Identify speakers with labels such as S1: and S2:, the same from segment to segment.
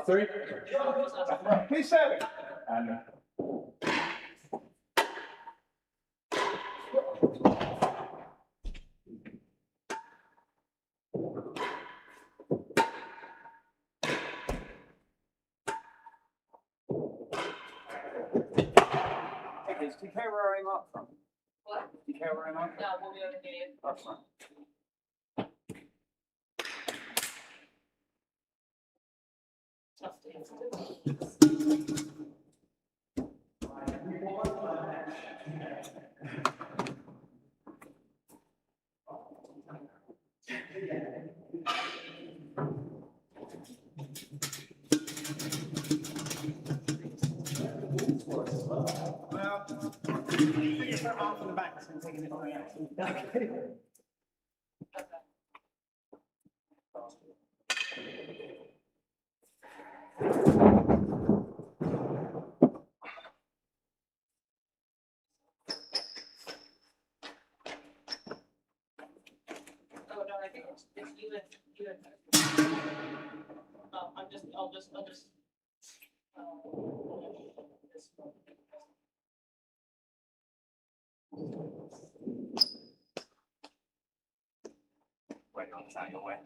S1: three. Please serve it. And do you care where I'm up from?
S2: What?
S1: Do you care where I'm up from?
S2: No, we'll be over here.
S1: That's fine.
S2: Tough things to do.
S1: Well, figure some arm from the back and taking it away. Okay.
S2: Oh, no, I think it's you and. Oh, I'll just. This one.
S1: Wait, it's out your way.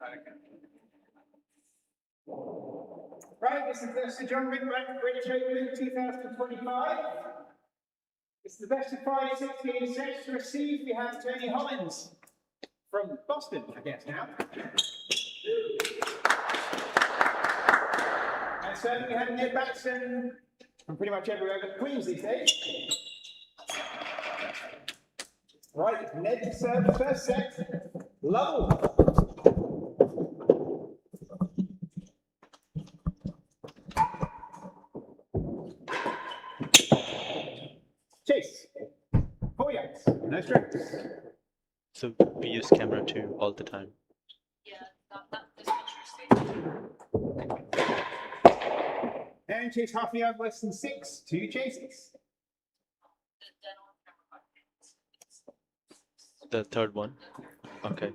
S1: Okay. Right, this is the John Ritblat British Open 2025. It's the best of 5 16 sets to receive. We have Tony Hollins from Boston, I guess now. And certainly we have Ned Batstone from pretty much everywhere but Queens these days. Right, Ned serves first set. Low. Chase. 4 yards. No strokes.
S3: So we use camera 2 all the time.
S2: Yeah, that is interesting.
S1: And chase half a yard less than 6. 2 chases.
S3: The third one. Okay.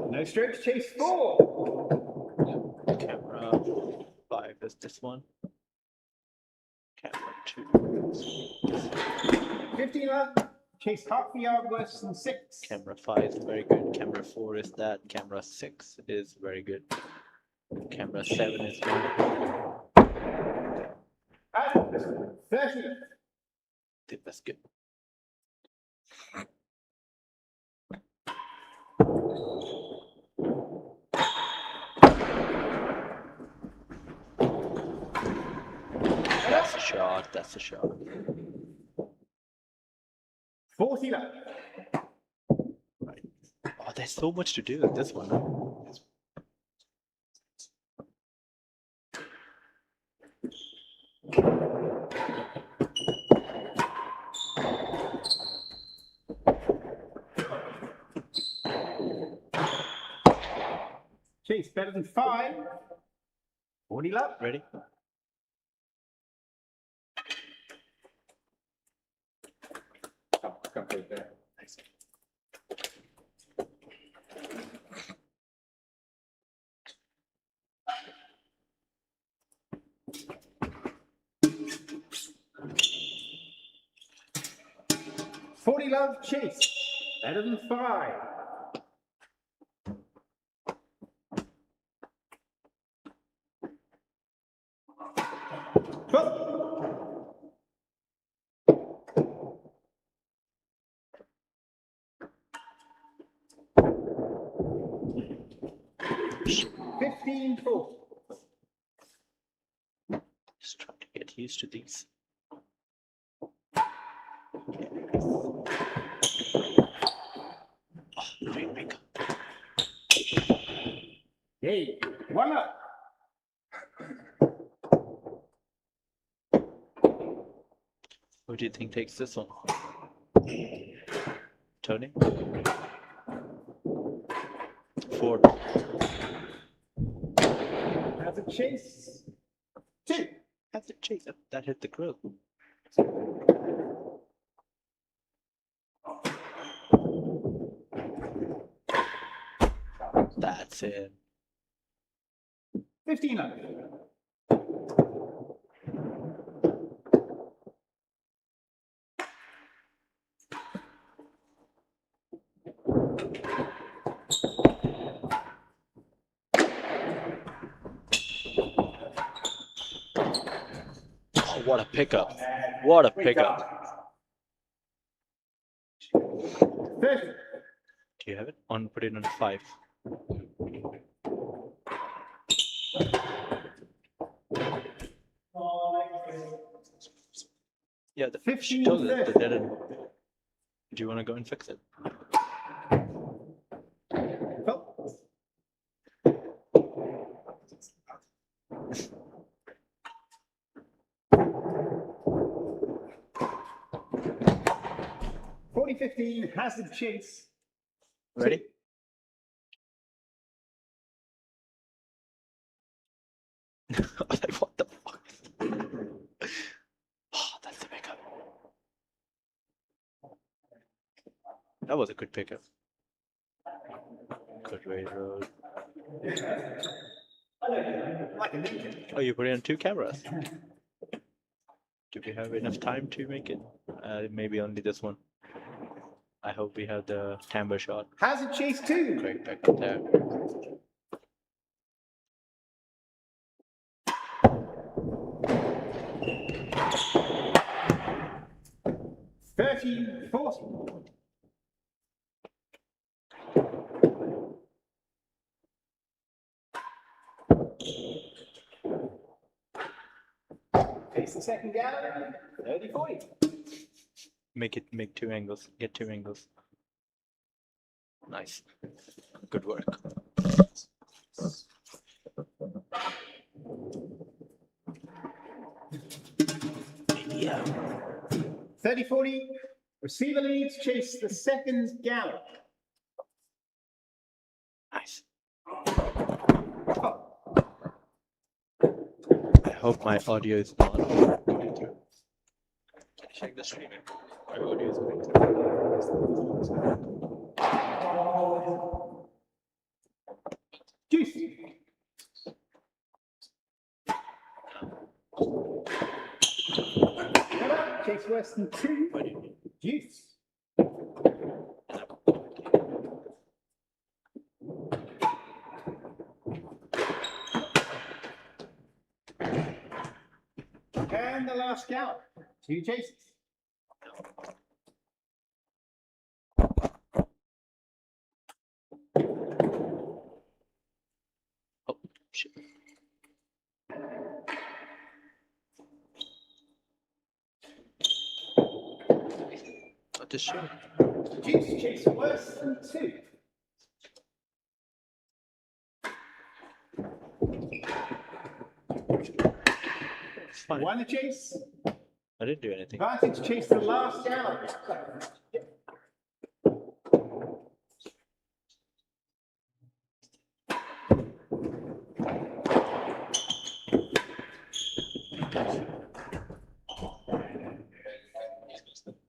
S1: No strokes, chase 4.
S3: Camera 5 is this one. Camera 2.
S1: 15 left. Chase half a yard less than 6.
S3: Camera 5 is very good. Camera 4 is that. Camera 6 is very good. Camera 7 is good.
S1: And 30.
S3: That's good. That's a shot. That's a shot.
S1: 40 left.
S3: Right. Oh, there's so much to do with this one.
S1: Chase better than 5. 40 left.
S3: Ready?
S1: Come right there.
S3: Nice.
S1: Forty love chase. Better than 5. Well. 15-4.
S3: Just trying to get used to these. Oh, great pickup.
S1: Yay. 1 up.
S3: Who do you think takes this one? Tony? 4.
S1: Has a chase. 2.
S3: That's a chase. That hit the grill. That's it.
S1: 15 love.
S3: Oh, what a pickup. What a pickup.
S1: 30.
S3: Do you have it? On, put it on 5. Yeah, the
S1: 15,
S3: told it,
S1: 30.
S3: didn't. Do you want to go and fix it?
S1: Well, 40-15, hazard chase.
S3: Ready? Like, what the fuck? Oh, that's the pickup. That was a good pickup. Good railroad.
S1: Like a ninja.
S3: Oh, you put it on 2 cameras. Do we have enough time to make it? Maybe only this one. I hope we have the timbre shot.
S1: Hazard chase 2.
S3: Great pickup there.
S1: Thirty, 40. Face the second gallery. 30, 40.
S3: Make 2 angles. Get 2 angles. Nice. Good work. Yeah.
S1: 30, 40. Receiver leads, chase the second gallery.
S3: Nice.
S1: Oh,
S3: I hope my audio is not going through. Can you check the streaming? My audio is going through.
S1: juice. Chase worse than 2.
S3: What do you mean?
S1: Juice. And the last gallop. 2 chases.
S3: Oh, shit. What this show?
S1: Juice chase worse than 2.
S3: It's fine.
S1: 1 a chase.
S3: I didn't do anything.
S1: Advantage chase the last gallop.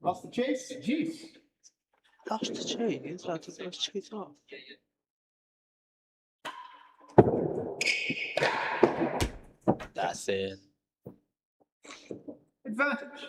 S1: Lost the chase. Juice.
S3: Lost the chain. He's allowed to lost chase off. That's it.
S1: Advantage.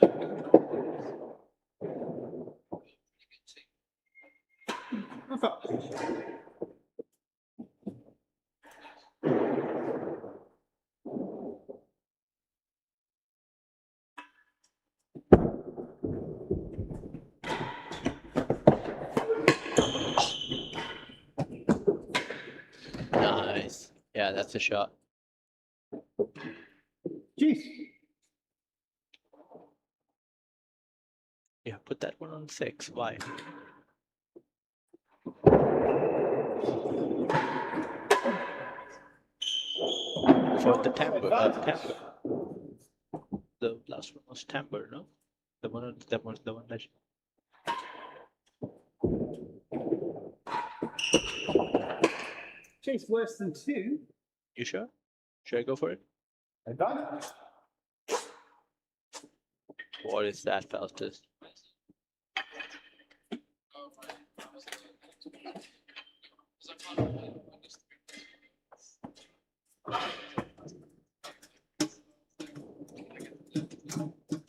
S3: Nice. Yeah, that's a shot.
S1: Juice.
S3: Yeah, put that one on 6. Why? For the timbre. Timbre. The last one was timbre, no? The one that was the one that.
S1: Chase worse than 2.
S3: You sure? Should I go for it?
S1: Advantage.
S3: What is that, Faustus?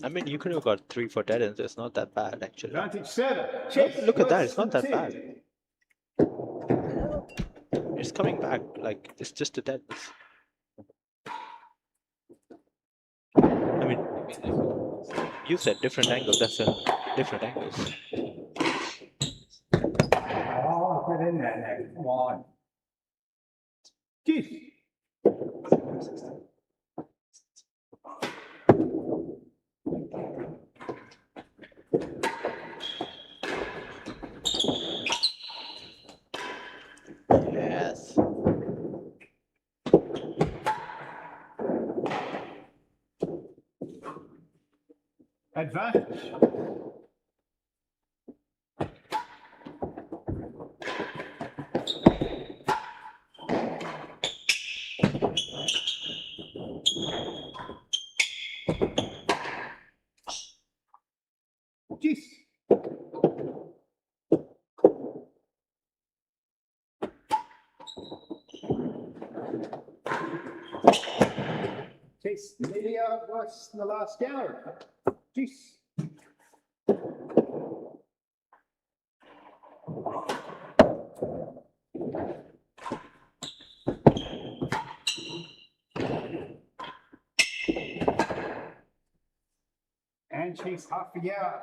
S3: I mean, you could have got 3 for dead-ends. It's not that bad, actually.
S1: Advantage server. Chase.
S3: Look at that.
S1: worse
S3: It's not
S1: than
S3: that
S1: 2.
S3: bad. It's coming back. Like, it's just a deadness. I mean, you said different angles. That's a different angles.
S4: Oh, get in there now. Come on.
S1: Deuce.
S3: Yes.
S1: Advantage. Deuce. Chase. Lilia worse than the last gallery. Deuce. And chase half a yard.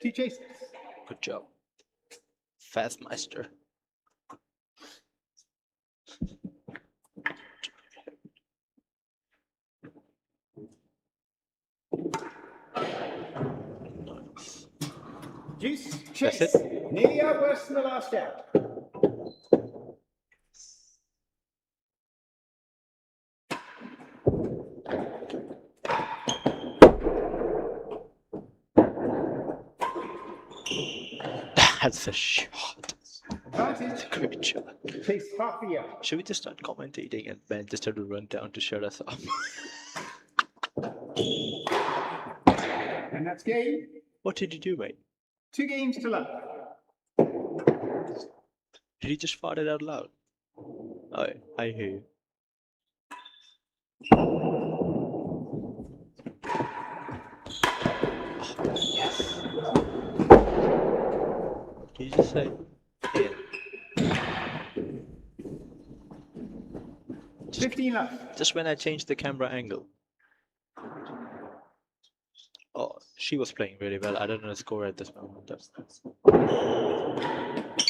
S1: 2 chases.
S3: Good job. Fastmeister. Nice.
S1: Deuce.
S3: That's
S1: Chase. Nearly out worse than the last gallery.
S3: That's a shot.
S1: Advantage.
S3: Great shot.
S1: Chase half a yard.
S3: Should we just start commentating and Ben just have to run down to shut us off?
S1: And that's game.
S3: What did you do, mate?
S1: 2 games to love.
S3: Did you just fart it out loud? Oh, I hear you. Oh, yes. Did you just say in?
S1: 15 left.
S3: Just when I changed the camera angle. Oh, she was playing really well. I don't know the score at this moment.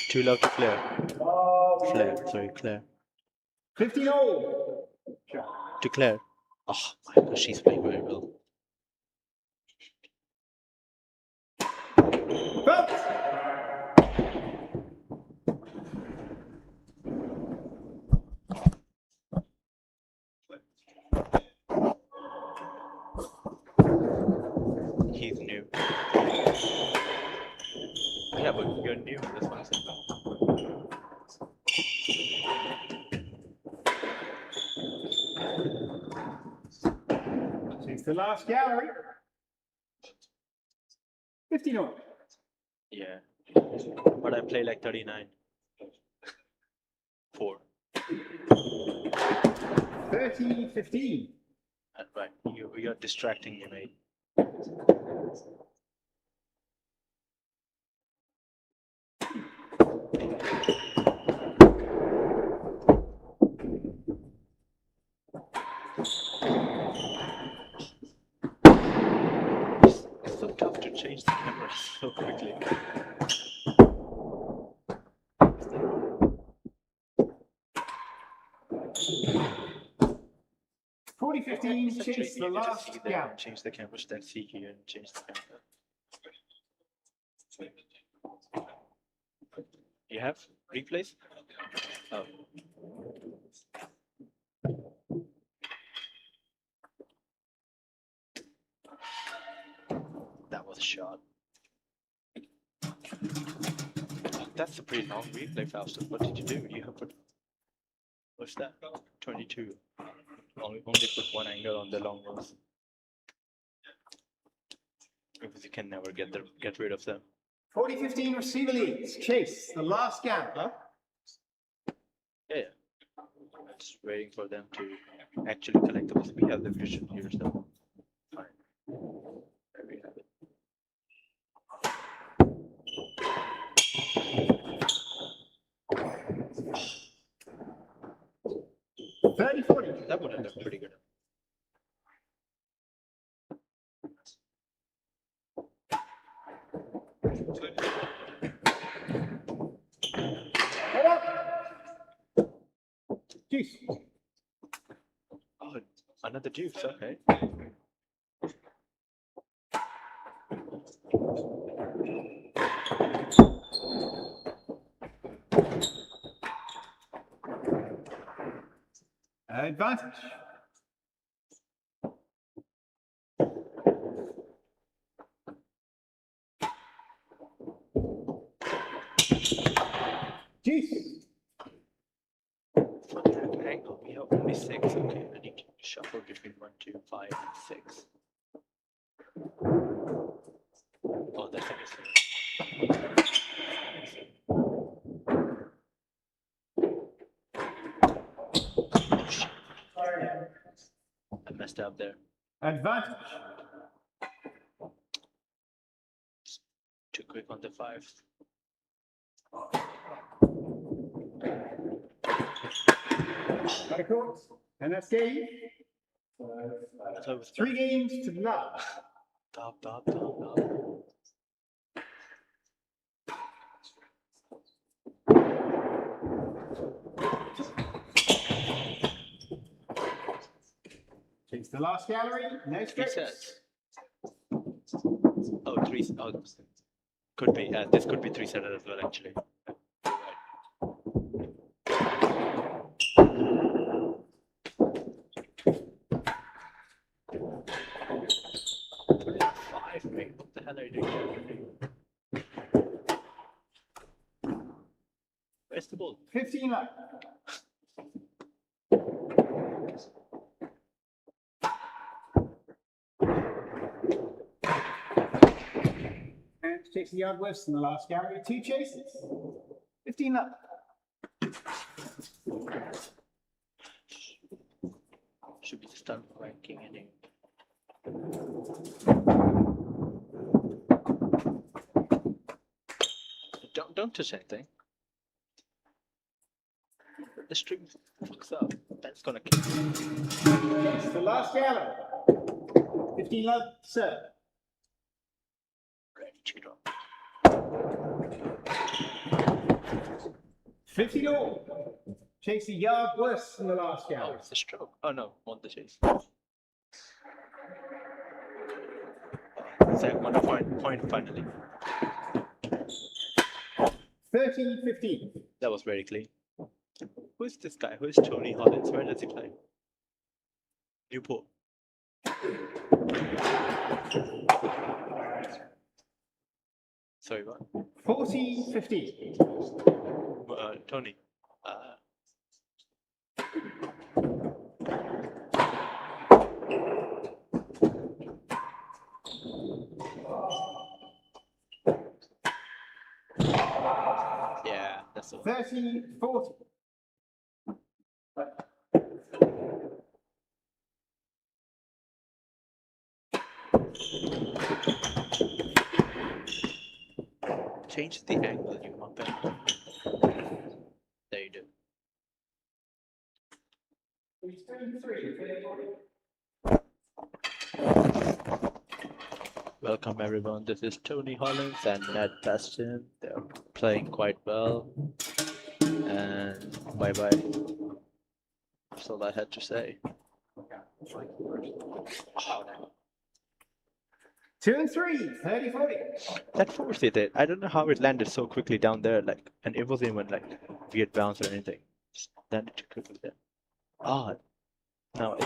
S3: 2 love to Claire. Sorry, Claire.
S1: 15 all.
S3: To Claire. Oh my gosh, she's playing very well.
S1: Belt.
S3: He's new. Yeah, but you're new. That's what I said.
S1: It's the last gallery. 15 all.
S3: Yeah. But I play like 39. 4.
S1: 30-15.
S3: Right. You're distracting me, mate. It's so tough to change the camera so quickly.
S1: 40-15, chase the last
S3: see there
S1: gallery.
S3: and change the camera, then see here and change the camera. You have replays? Oh. That was a shot. That's a pretty long replay, Faustus. What did you do? You have put. What's that? 22. Only put one angle on the long ones. Because you can never get rid of them.
S1: 40-15, receiver leads. Chase the last gallery.
S3: Huh? Yeah. Just waiting for them to actually collect the balls. We have the vision here, so fine. There we have it. That would have looked pretty good.
S1: Head up. Deuce.
S3: Oh, another deuce, okay.
S1: Advantage. Deuce.
S3: For that angle, we have only 6. Okay, I need to shuffle between 1, 2, 5, and 6. Oh, that's interesting. Oh shit, I messed up there.
S1: Advantage.
S3: Too quick on the 5.
S1: Got a court. And that's game.
S3: So it was
S1: 3 games to love.
S3: top.
S1: It's the last gallery. No
S3: 3
S1: strokes.
S3: sets. Oh, 3. Oh, could be. This could be 3 setter as well, actually. You're right. 5, mate. What the hell are you doing? Where's the ball?
S1: 15 love. And takes the yard west in the last gallery. 2 chases. 15 love.
S3: Should we start ranking any? Don't touch anything. The string fucks up. That's gonna kill you.
S1: It's the last gallery. 15 love, sir.
S3: Ready to drop.
S1: 50 all. Takes the yard worse than the last
S3: Oh,
S1: gallery.
S3: it's a stroke. Oh no, want the chase. Zach won a point finally.
S1: 13-15.
S3: That was very clean. Who's this guy? Who's Tony Hollins? Where does he play? Newport. Sorry, what?
S1: 40-15.
S3: Tony. Yeah, that's all.
S1: 30-40.
S3: Change the angle, you muppet. There you do. Welcome everyone, this is Tony Hollins and Ned Batstone. They're playing quite well. And bye bye. That's all I had to say.
S1: 2 and 3, 30-40.
S3: That forced it. I don't know how it landed so quickly down there, like, and it wasn't even like weird bounce or anything. Just landed too quickly there. Odd. Now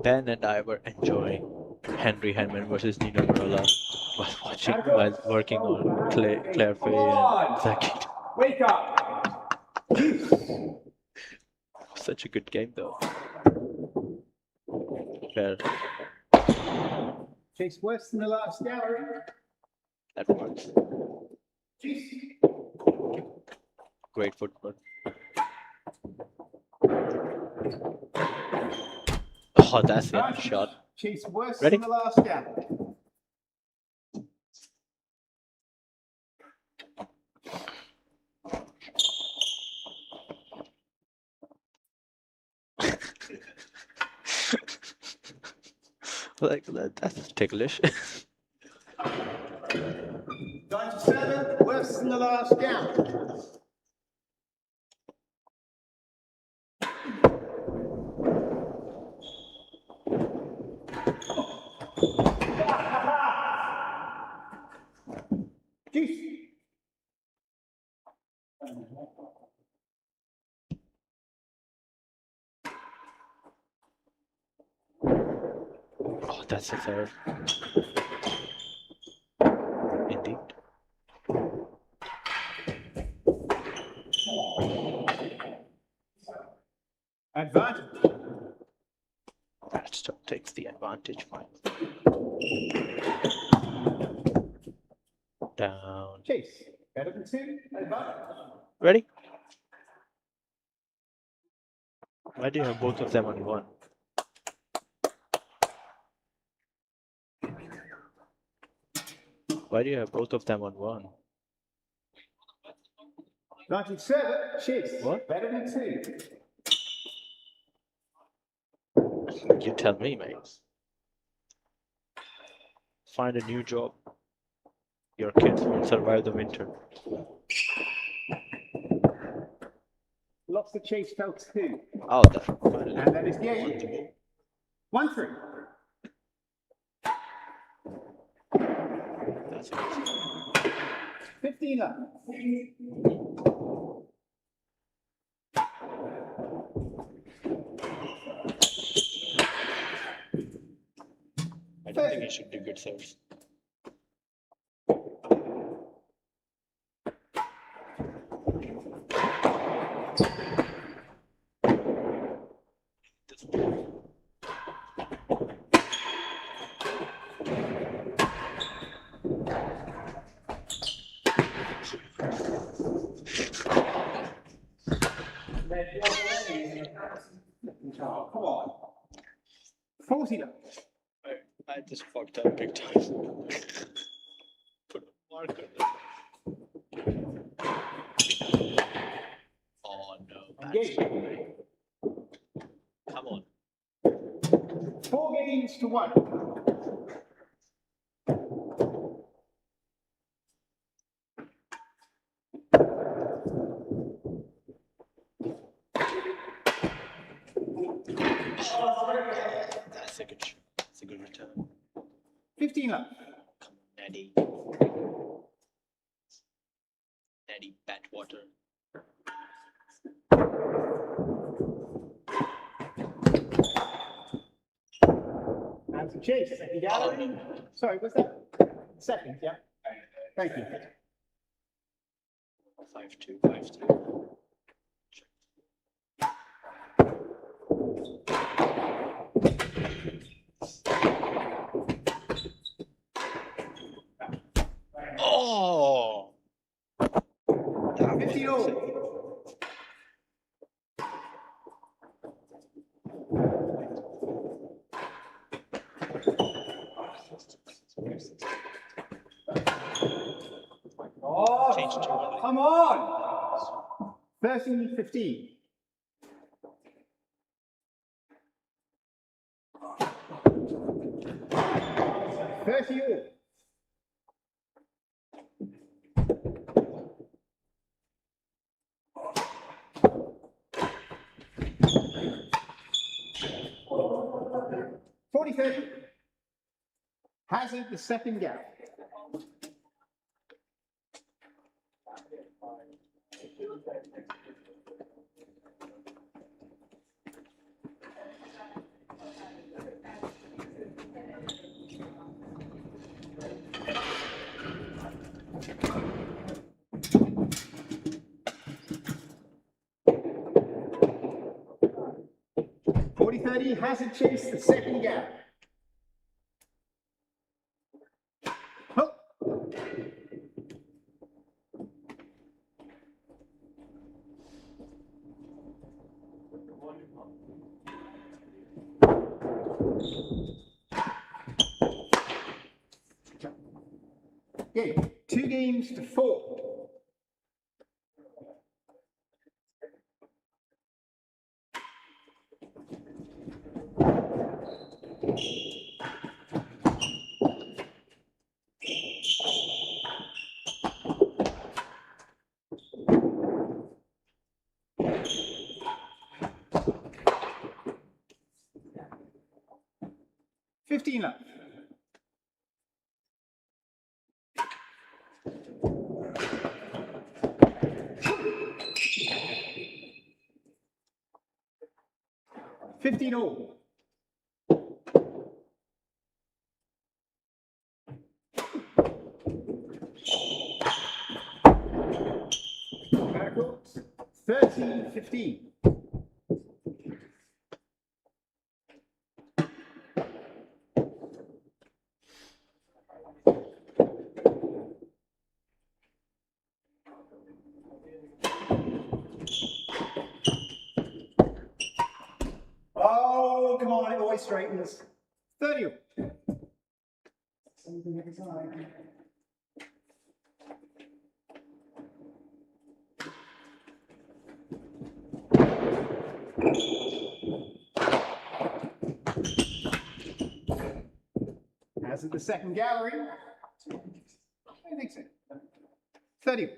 S3: Ben and I were enjoying Henry Henman versus Nino Marola while working on Claire Fay and Zaki.
S1: Wake up.
S3: Such a good game though. Well,
S1: Chase worse than the last gallery.
S3: That works.
S1: Jeez.
S3: Great footwork. Oh, that's the
S1: Advantage.
S3: shot.
S1: Chase worse
S3: Ready?
S1: than the last gap.
S3: Like that's ticklish.
S1: 97, worse than the last gap. Jeez.
S3: Oh, that's a third. Indeed.
S1: Advantage.
S3: That still takes the advantage. Fine. Down.
S1: Chase. Better than 2. Advantage.
S3: Ready? Why do you have both of them on one? Why do you have both of them on one?
S1: Advantage 7. Chase.
S3: What?
S1: Better than 2.
S3: You tell me, mate. Find a new job. Your kids won't survive the winter.
S1: Lost the chase, fell 2.
S3: Oh, that. Finally.
S1: And that is the 8. 1-3.
S3: That's it.
S1: 15 up.
S3: I don't think he should do good serves.
S1: Oh, come on. 40 up.
S3: I just fucked up big time. Put a marker there. Oh no,
S1: Engage.
S3: Come on.
S1: 4 games to 1.
S3: That's a good shot. That's a good return.
S1: 15 up.
S3: Come on, Eddie. Eddie Batwater.
S1: And to chase. Second gallery. Sorry, what's that? Second, yeah. Thank you.
S3: 5-2, 5-3. Oh!
S1: 50 all.
S4: Oh,
S3: Change to one.
S4: come on.
S1: 13-15. Thirty all. $40-30. Hazard the second gap. $40-30. Hazard chase the second gap. Oh. Game. 2 games to 4. $15 left. $15 all. Backcourt, 30-15. Oh, come on, it always straightens. 30. As at the second gallery. I think so. 30.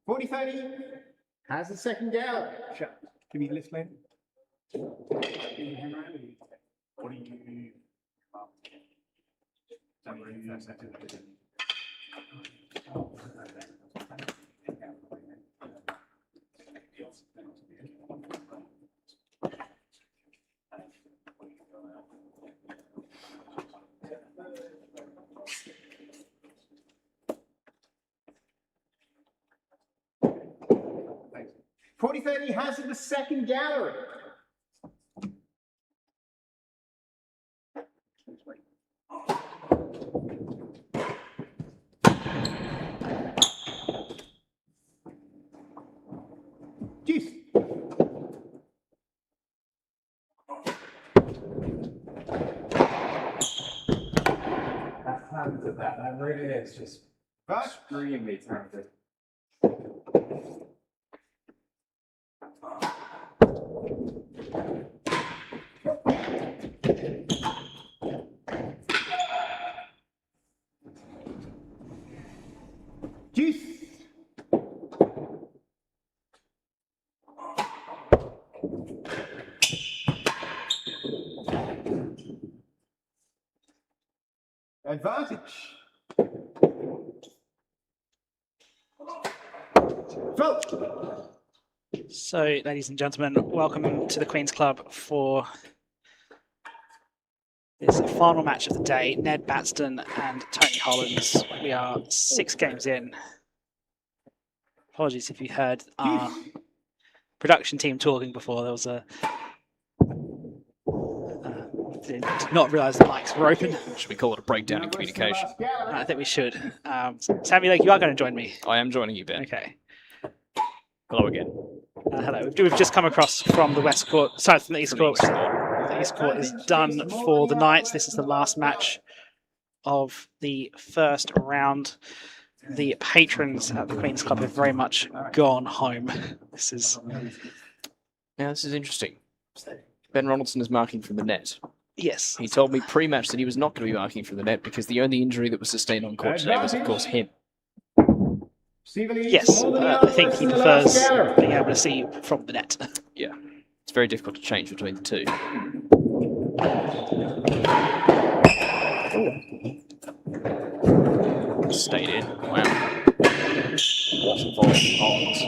S1: $40-30 has the second gallery. Shut. Give me the list later.
S5: What do you?
S1: $40-30 has it the second gallery. Juice.
S5: That's talented, that really is just extremely talented.
S1: Juice. Advantage. Vote.
S6: So, ladies and gentlemen, welcome to the Queen's Club for this final match of the day. Ned Batstone and Tony Hollins. We are 6 games in. Apologies if you heard our production team talking before. There was a... did not realise the mics were open.
S7: Should we call it a breakdown in communication?
S6: I think we should. Sammy Lake, you are going to join me.
S7: I am joining you, Ben.
S6: Okay.
S7: Hello again.
S6: Hello. We've just come across from the West Court, sorry, from the East Court. The East Court is done for the night. This is the last match of the first round. The patrons at the Queen's Club have very much gone home. This is
S7: interesting. Ben Ronaldson is marking from the net.
S6: yes.
S7: He told me pre-match that he was not going to be marking from the net because the only injury that was sustained on court today was, of course, him.
S6: Yes, I think he prefers being able to see from the net.
S7: Yeah, it's very difficult to change between the two. Stayed in. Wow. What's involved in Hollins?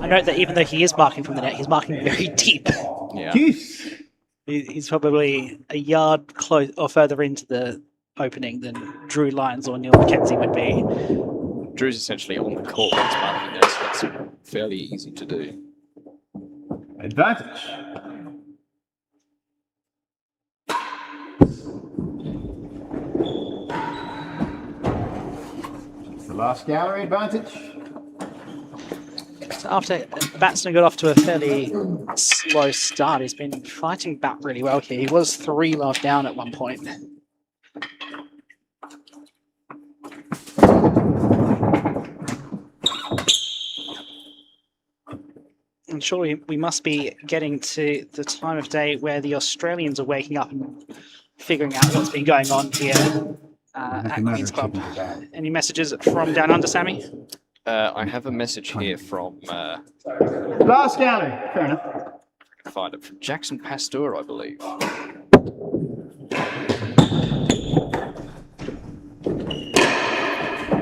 S6: I note that even though he is marking from the net, he's marking very deep.
S7: Yeah.
S6: He's probably a yard close or further into the opening than Drew Lyons or Neil McKenzie would be.
S7: Drew's essentially on the court when he's marking there, so that's fairly easy to do.
S1: Advantage. the last gallery advantage.
S6: So after Batstone got off to a fairly slow start, he's been fighting back really well here. He was 3 love down at one point. And surely we must be getting to the time of day where the Australians are waking up and figuring out what's been going on here at Queen's Club. Any messages from down under, Sammy?
S7: I have a message here from
S1: Last gallery. Fair enough.
S7: find it from Jackson Pasteur, I believe.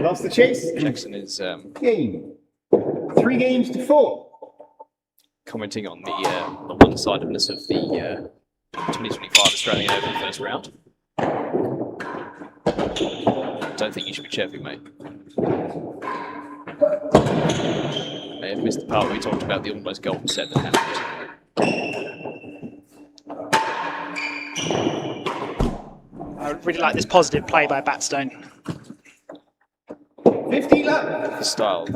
S1: Lost the chase.
S7: Jackson is
S1: Game. 3 games to 4.
S7: commenting on the one-sidedness of the 2025 Australian Open first round. Don't think you should be chirping, mate. May have missed the part where we talked about the almost golden set that happened.
S6: I really like this positive play by Batstone.
S1: 50 love.
S7: The style,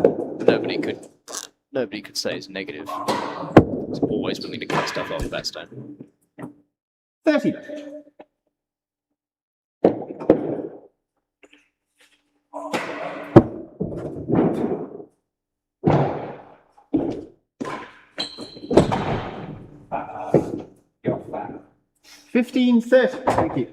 S7: nobody could say is negative. He's always willing to cut stuff off Batstone.
S1: 30 love.
S5: You're fat.
S1: 15-30. Thank you.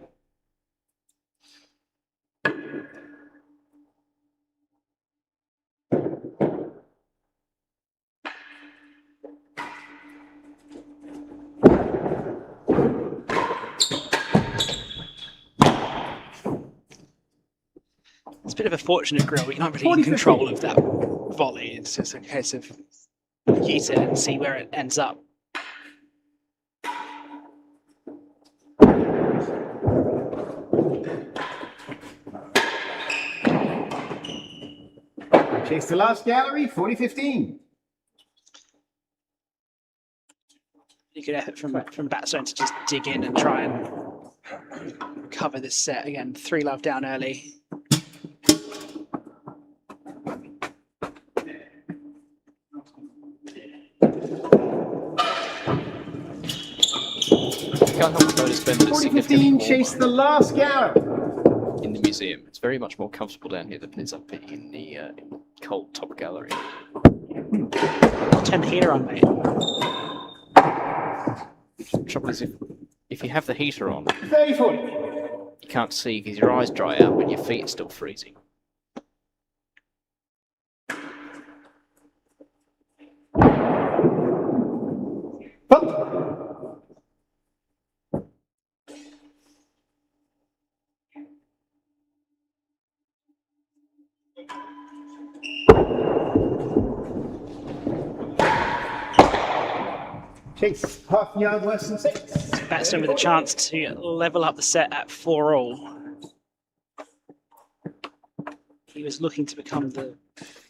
S6: It's a bit of a fortunate grill. You're not really in control of that volley. It's just a case of use it and see where it ends up.
S1: Chase the last gallery. 40-15.
S6: You good effort from Batstone to just dig in and try and cover this set again. 3 love down early.
S7: Can't help but notice, Ben, that it's significantly
S1: 40-15.
S7: warmer
S1: Chase the last gallery.
S7: in the museum. It's very much more comfortable down here than it is up in the cold top gallery.
S6: I'll turn the heater on, mate.
S7: The trouble is, if you have the heater on,
S1: 30-40.
S7: you can't see because your eyes dry out when your feet are still freezing.
S1: Pump. Chase, half yard worse than 6.
S6: Batstone with a chance to level up the set at 4-all. He was looking to become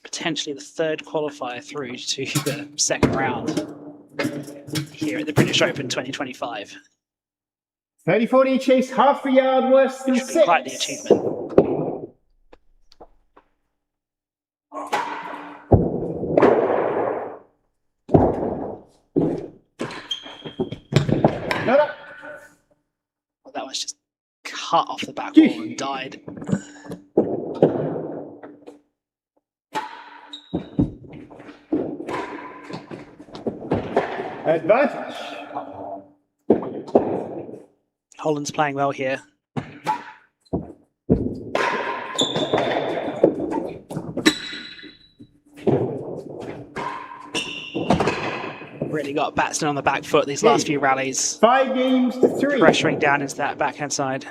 S6: potentially the 3rd qualifier through to the 2nd round here at the British Open 2025.
S1: 30-40. Chase, half a yard worse than
S6: Which would
S1: 6.
S6: be quite the achievement.
S1: No, no.
S6: Well, that was just cut off the back wall and died.
S1: Advantage.
S6: Hollins playing well here. Really got Batstone on the back foot these last few rallies,
S1: 5 games to 3.
S6: pressuring down into that backhand side.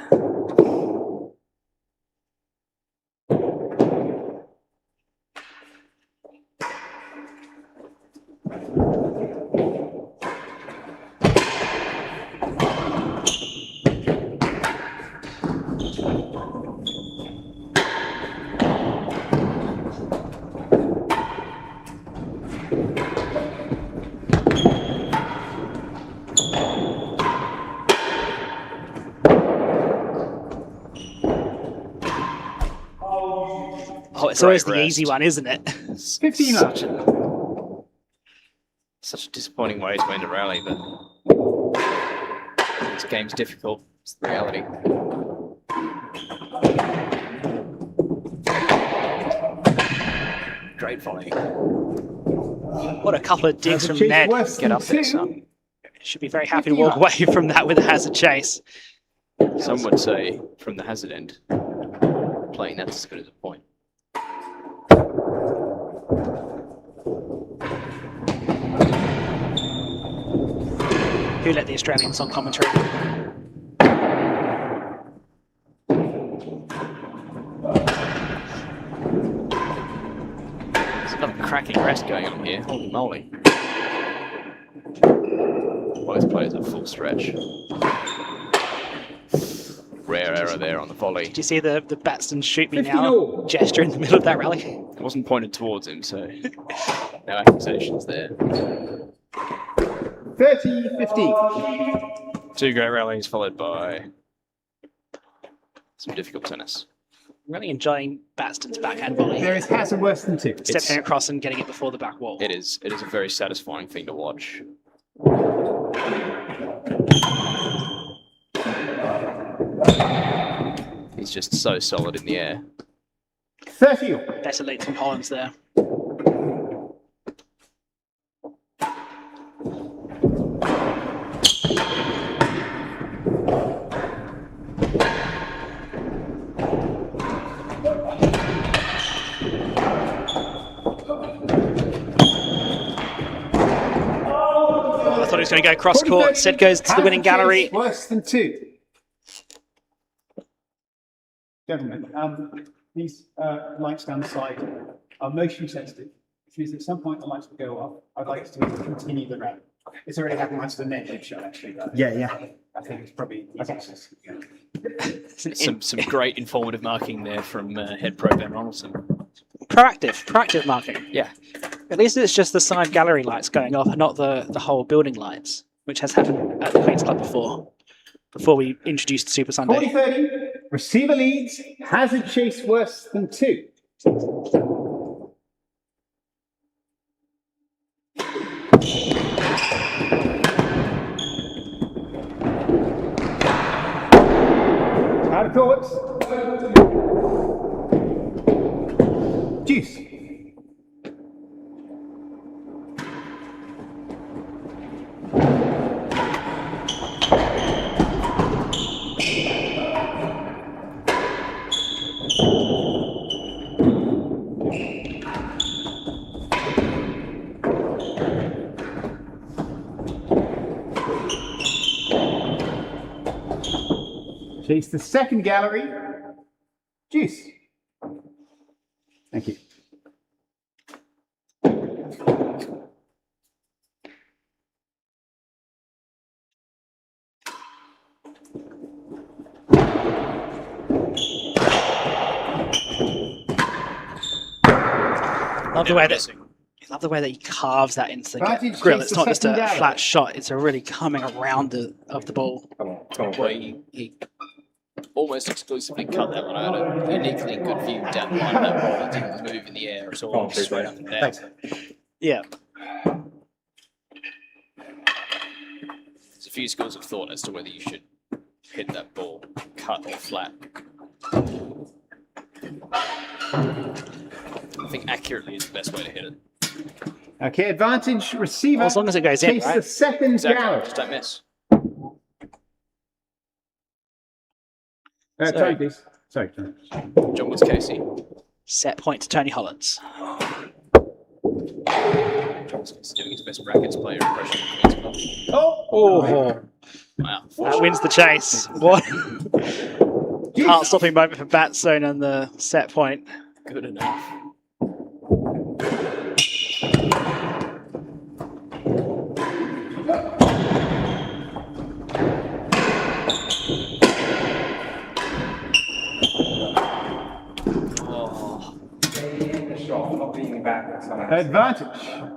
S6: Oh, it's
S7: Great
S6: always the
S7: rest.
S6: easy one, isn't it?
S1: 15 up.
S7: Such a disappointing way to end a rally, but this game's difficult. It's the reality. Great volley.
S6: What a couple of digs
S1: Hazard
S6: from
S1: chase
S6: Ned.
S1: worse
S7: Get
S1: than
S7: up there,
S1: 2.
S7: son.
S6: Should be very happy to walk away from that with a hazard chase.
S7: Some would say, from the hazard end, playing that's as good as a point.
S6: Who let the Australians on commentary?
S7: There's another cracking rest going on here. Holy moly. Both players at full stretch. Rare error there on the volley.
S6: Do you see the Batstone shoot me
S1: 50
S6: now
S1: all.
S6: gesture in the middle of that rally?
S7: It wasn't pointed towards him, so no accusations there.
S1: 30-15.
S7: 2 great rallies followed by some difficult tennis.
S6: Really enjoying Batstone's backhand volley.
S1: There is hazard worse than 2.
S6: Stepping across and getting it before the back wall.
S7: It is a very satisfying thing to watch. He's just so solid in the air.
S1: 30 all.
S6: Better late from Hollins there. I thought he was going to go cross court. Instead goes to the winning gallery.
S1: Worse than 2. Gentlemen, these lights down the side are motion sensitive, which means at some point the lights will go off. I'd like to continue the rally. It's already happened once to the net shot, actually. Yeah. I think it's probably
S7: Some great informative marking there from head pro Ben Ronaldson.
S6: Proactive marking.
S7: Yeah.
S6: At least it's just the side gallery lights going off and not the whole building lights, which has happened at the Queen's Club before we introduced Super Sunday.
S1: 40-30. Receiver leads. Hazard chase worse than 2. Out of court. Deuce. Chase the second gallery. Deuce. Thank you.
S6: Love the way that he carves that into the
S1: Advantage
S6: grill.
S1: chase
S6: It's
S1: the
S6: not just a
S1: second gallery.
S6: flat shot. It's a really coming around of the ball.
S7: Well, he almost exclusively cut that one. I had a uniquely good view down the line of that ball. It didn't move in the air. It's all straight up and down.
S6: Yeah.
S7: There's a few schools of thought as to whether you should hit that ball cut or flat. I think accurately is the best way to hit it.
S1: Okay, advantage receiver.
S6: Well, as long as it goes in,
S1: chase
S6: right?
S1: the second
S7: Exactly.
S1: gallery.
S7: Just don't miss.
S1: Sorry, please. Sorry.
S7: John Woods Casey.
S6: Set point to Tony Hollins.
S7: John Woods Casey doing his best brackets player impression. Of the Queen's Club.
S6: Oh,
S7: Wow.
S6: that wins the chase. What? Heart stopping moment for Batstone on the set point.
S7: Good enough. Oh,
S5: The shot, not being back.
S1: Advantage.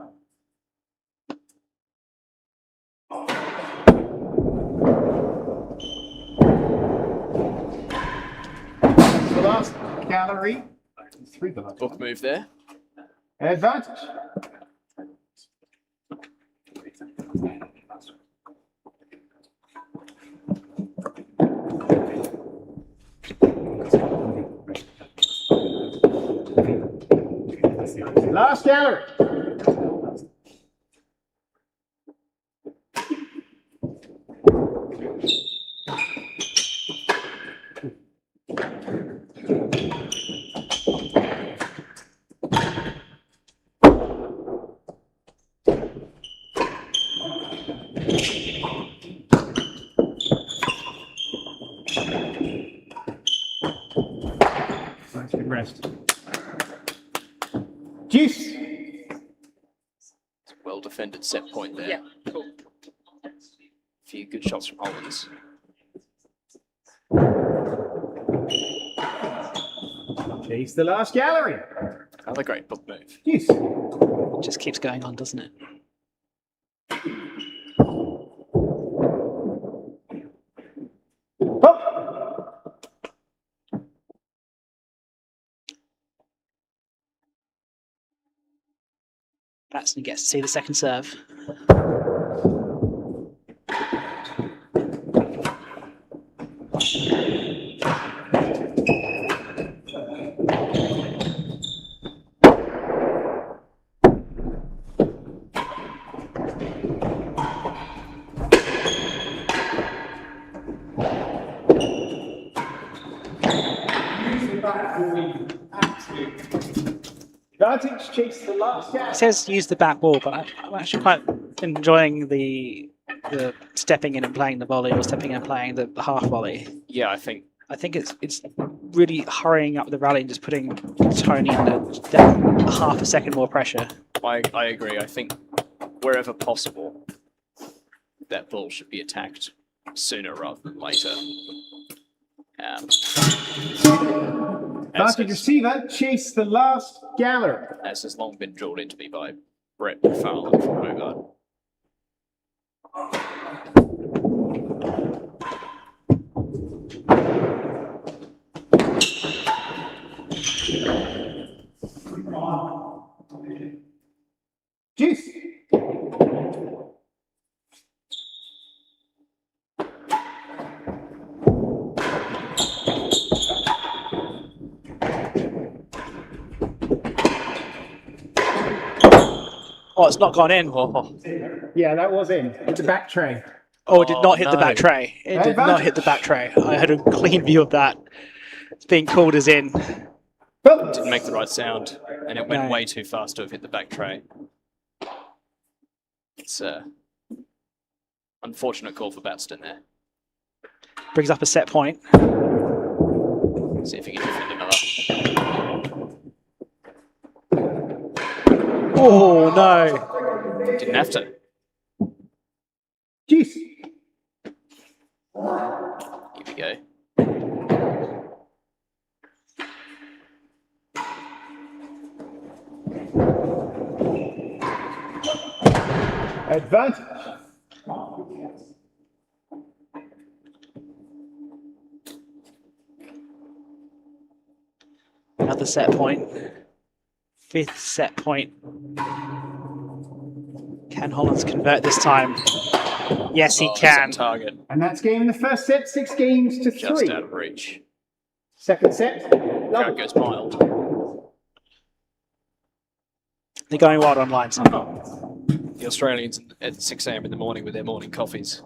S1: The last gallery. 3 below.
S7: Book move there.
S1: Advantage. Last gallery. Nice, good rest. Juice.
S7: Well defended set point there.
S2: Yeah, cool.
S7: A few good shots from Hollins.
S1: Chase the last gallery.
S7: Another great book move.
S1: Juice.
S6: Just keeps going on, doesn't it?
S1: Pop.
S6: Batstone gets to see the second serve.
S1: Advantage. Chase the last
S6: It
S1: gallery.
S6: says use the back wall, but I'm actually quite enjoying the stepping in and playing the volley, or stepping in and playing the half volley.
S7: Yeah, I think
S6: I think it's really hurrying up the rally and just putting Tony under that half a second more pressure.
S7: I agree. I think wherever possible, that ball should be attacked sooner rather than later.
S1: Advantage receiver. Chase the last gallery.
S7: As has long been drilled into me by Brett McFarlane from Hobart.
S1: Juice.
S6: Oh, it's not gone in.
S1: Yeah, that was in. It's a back tray.
S6: Oh, it did not hit the
S7: no.
S6: back tray. It did not hit the back tray. I had a clean view of that. It's being called as in.
S1: Boom.
S7: Didn't make the right sound, and it went
S6: No.
S7: way too fast to have hit the back tray. It's a unfortunate call for Batstone there.
S6: Brings up a set point.
S7: See if he can defend another.
S6: Oh, no.
S7: Didn't have to.
S1: Juice.
S7: Here we go.
S1: Advantage.
S6: Another set point. Fifth set point. Can Hollins convert this time? Yes, he
S7: Oh, it's
S6: can.
S7: on target.
S1: And that's game in the first set. 6 games to
S7: Just
S1: 3.
S7: out of reach.
S1: Second set.
S7: Crowd
S1: Love
S7: goes mild.
S6: They're going wild online somehow.
S7: The Australians at 6 a.m. in the morning with their morning coffees.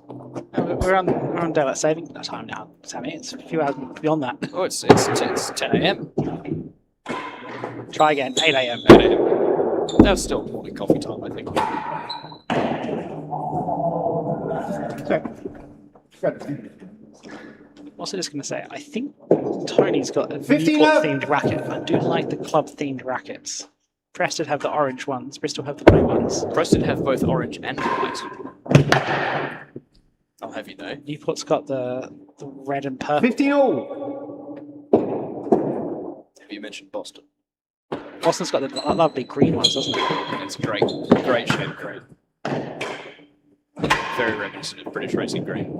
S6: We're on daylight saving time now, Sammy. It's a few hours beyond that.
S7: Oh, it's 10 a.m.
S6: Try again. 8 a.m.
S7: 8 a.m. That was still morning coffee time, I think.
S6: What's I just going to say? I think Tony's got a
S1: 15
S6: Newport
S1: up.
S6: themed racket. I do like the club themed rackets. Preston have the orange ones. Bristol have the blue ones.
S7: Preston have both orange and white. I'll have you know.
S6: Newport's got the red and purple.
S1: 15 all.
S7: Have you mentioned Boston?
S6: Boston's got the lovely green ones, doesn't it?
S7: It's great. Great shade of green. Very reminiscent of British racing green.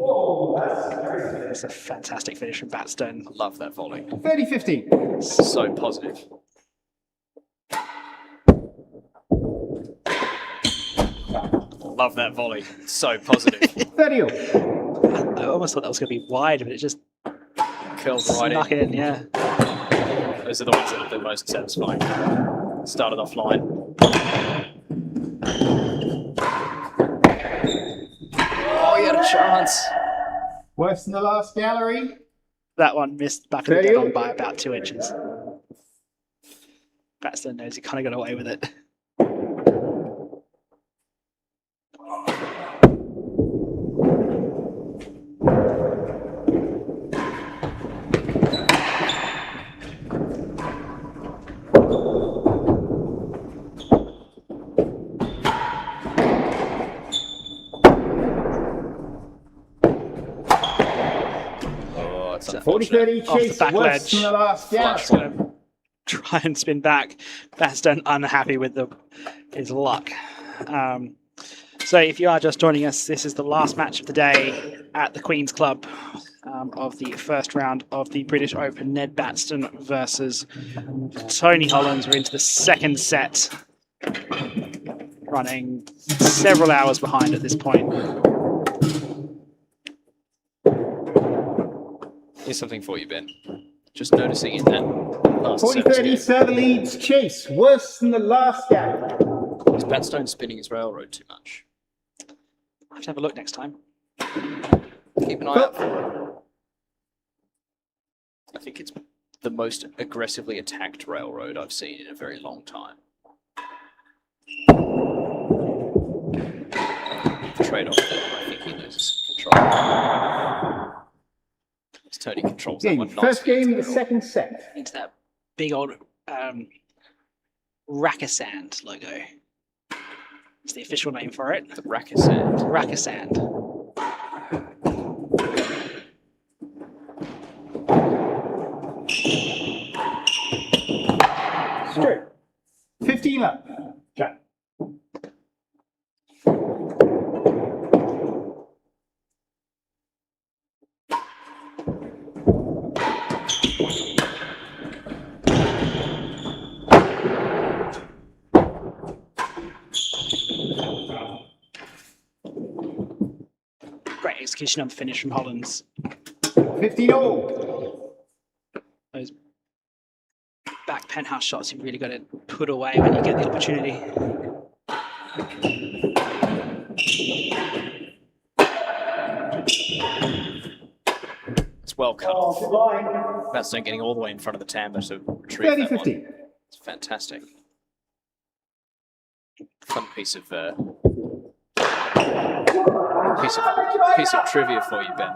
S6: It's a fantastic finish from Batstone.
S7: Love that volley.
S1: 30-15.
S7: So positive. Love that volley. So positive.
S1: 30 all.
S6: I almost thought that was going to be wide, but it just
S7: Curled right
S6: snuck
S7: in.
S6: it in. Yeah.
S7: Those are the ones that are the most satisfying. Started offline. Oh, he had a chance.
S1: Worse than the last gallery.
S6: That one missed back of the
S1: 30
S6: dead
S1: all.
S6: on by about 2 inches. Batstone knows he kind of got away with it.
S7: Oh, it's
S1: 40-30
S6: Off the
S1: chase.
S6: back
S1: Worse
S6: ledge.
S1: than the last gallery.
S6: Just gonna try and spin back. Batstone unhappy with his luck. So if you are just joining us, this is the last match of the day at the Queen's Club of the first round of the British Open. Ned Batstone versus Tony Hollins. We're into the second set, running several hours behind at this point.
S7: Here's something for you, Ben. Just noticing in that last
S1: 40-30 server leads chase. Worse than the last gallery.
S7: is Batstone spinning his railroad too much?
S6: I have to have a look next time.
S7: Keep an eye out for it. I think it's the most aggressively attacked railroad I've seen in a very long time. Trade-off that I think he loses control. As Tony controls that one
S1: First
S7: nicely.
S1: game, the second set.
S6: Into that big old Rakasand logo. It's the official name for it.
S7: The Rakasand.
S6: Rakasand.
S1: Straight. 15 up. Jack.
S6: Great execution on the finish from Hollins.
S1: 15 all.
S6: Those back penthouse shots you've really got to put away when you get the opportunity.
S7: It's well cut off. Batstone getting all the way in front of the timber to retrieve that
S1: 30-50.
S7: one. It's fantastic. Fun piece of trivia for you, Ben.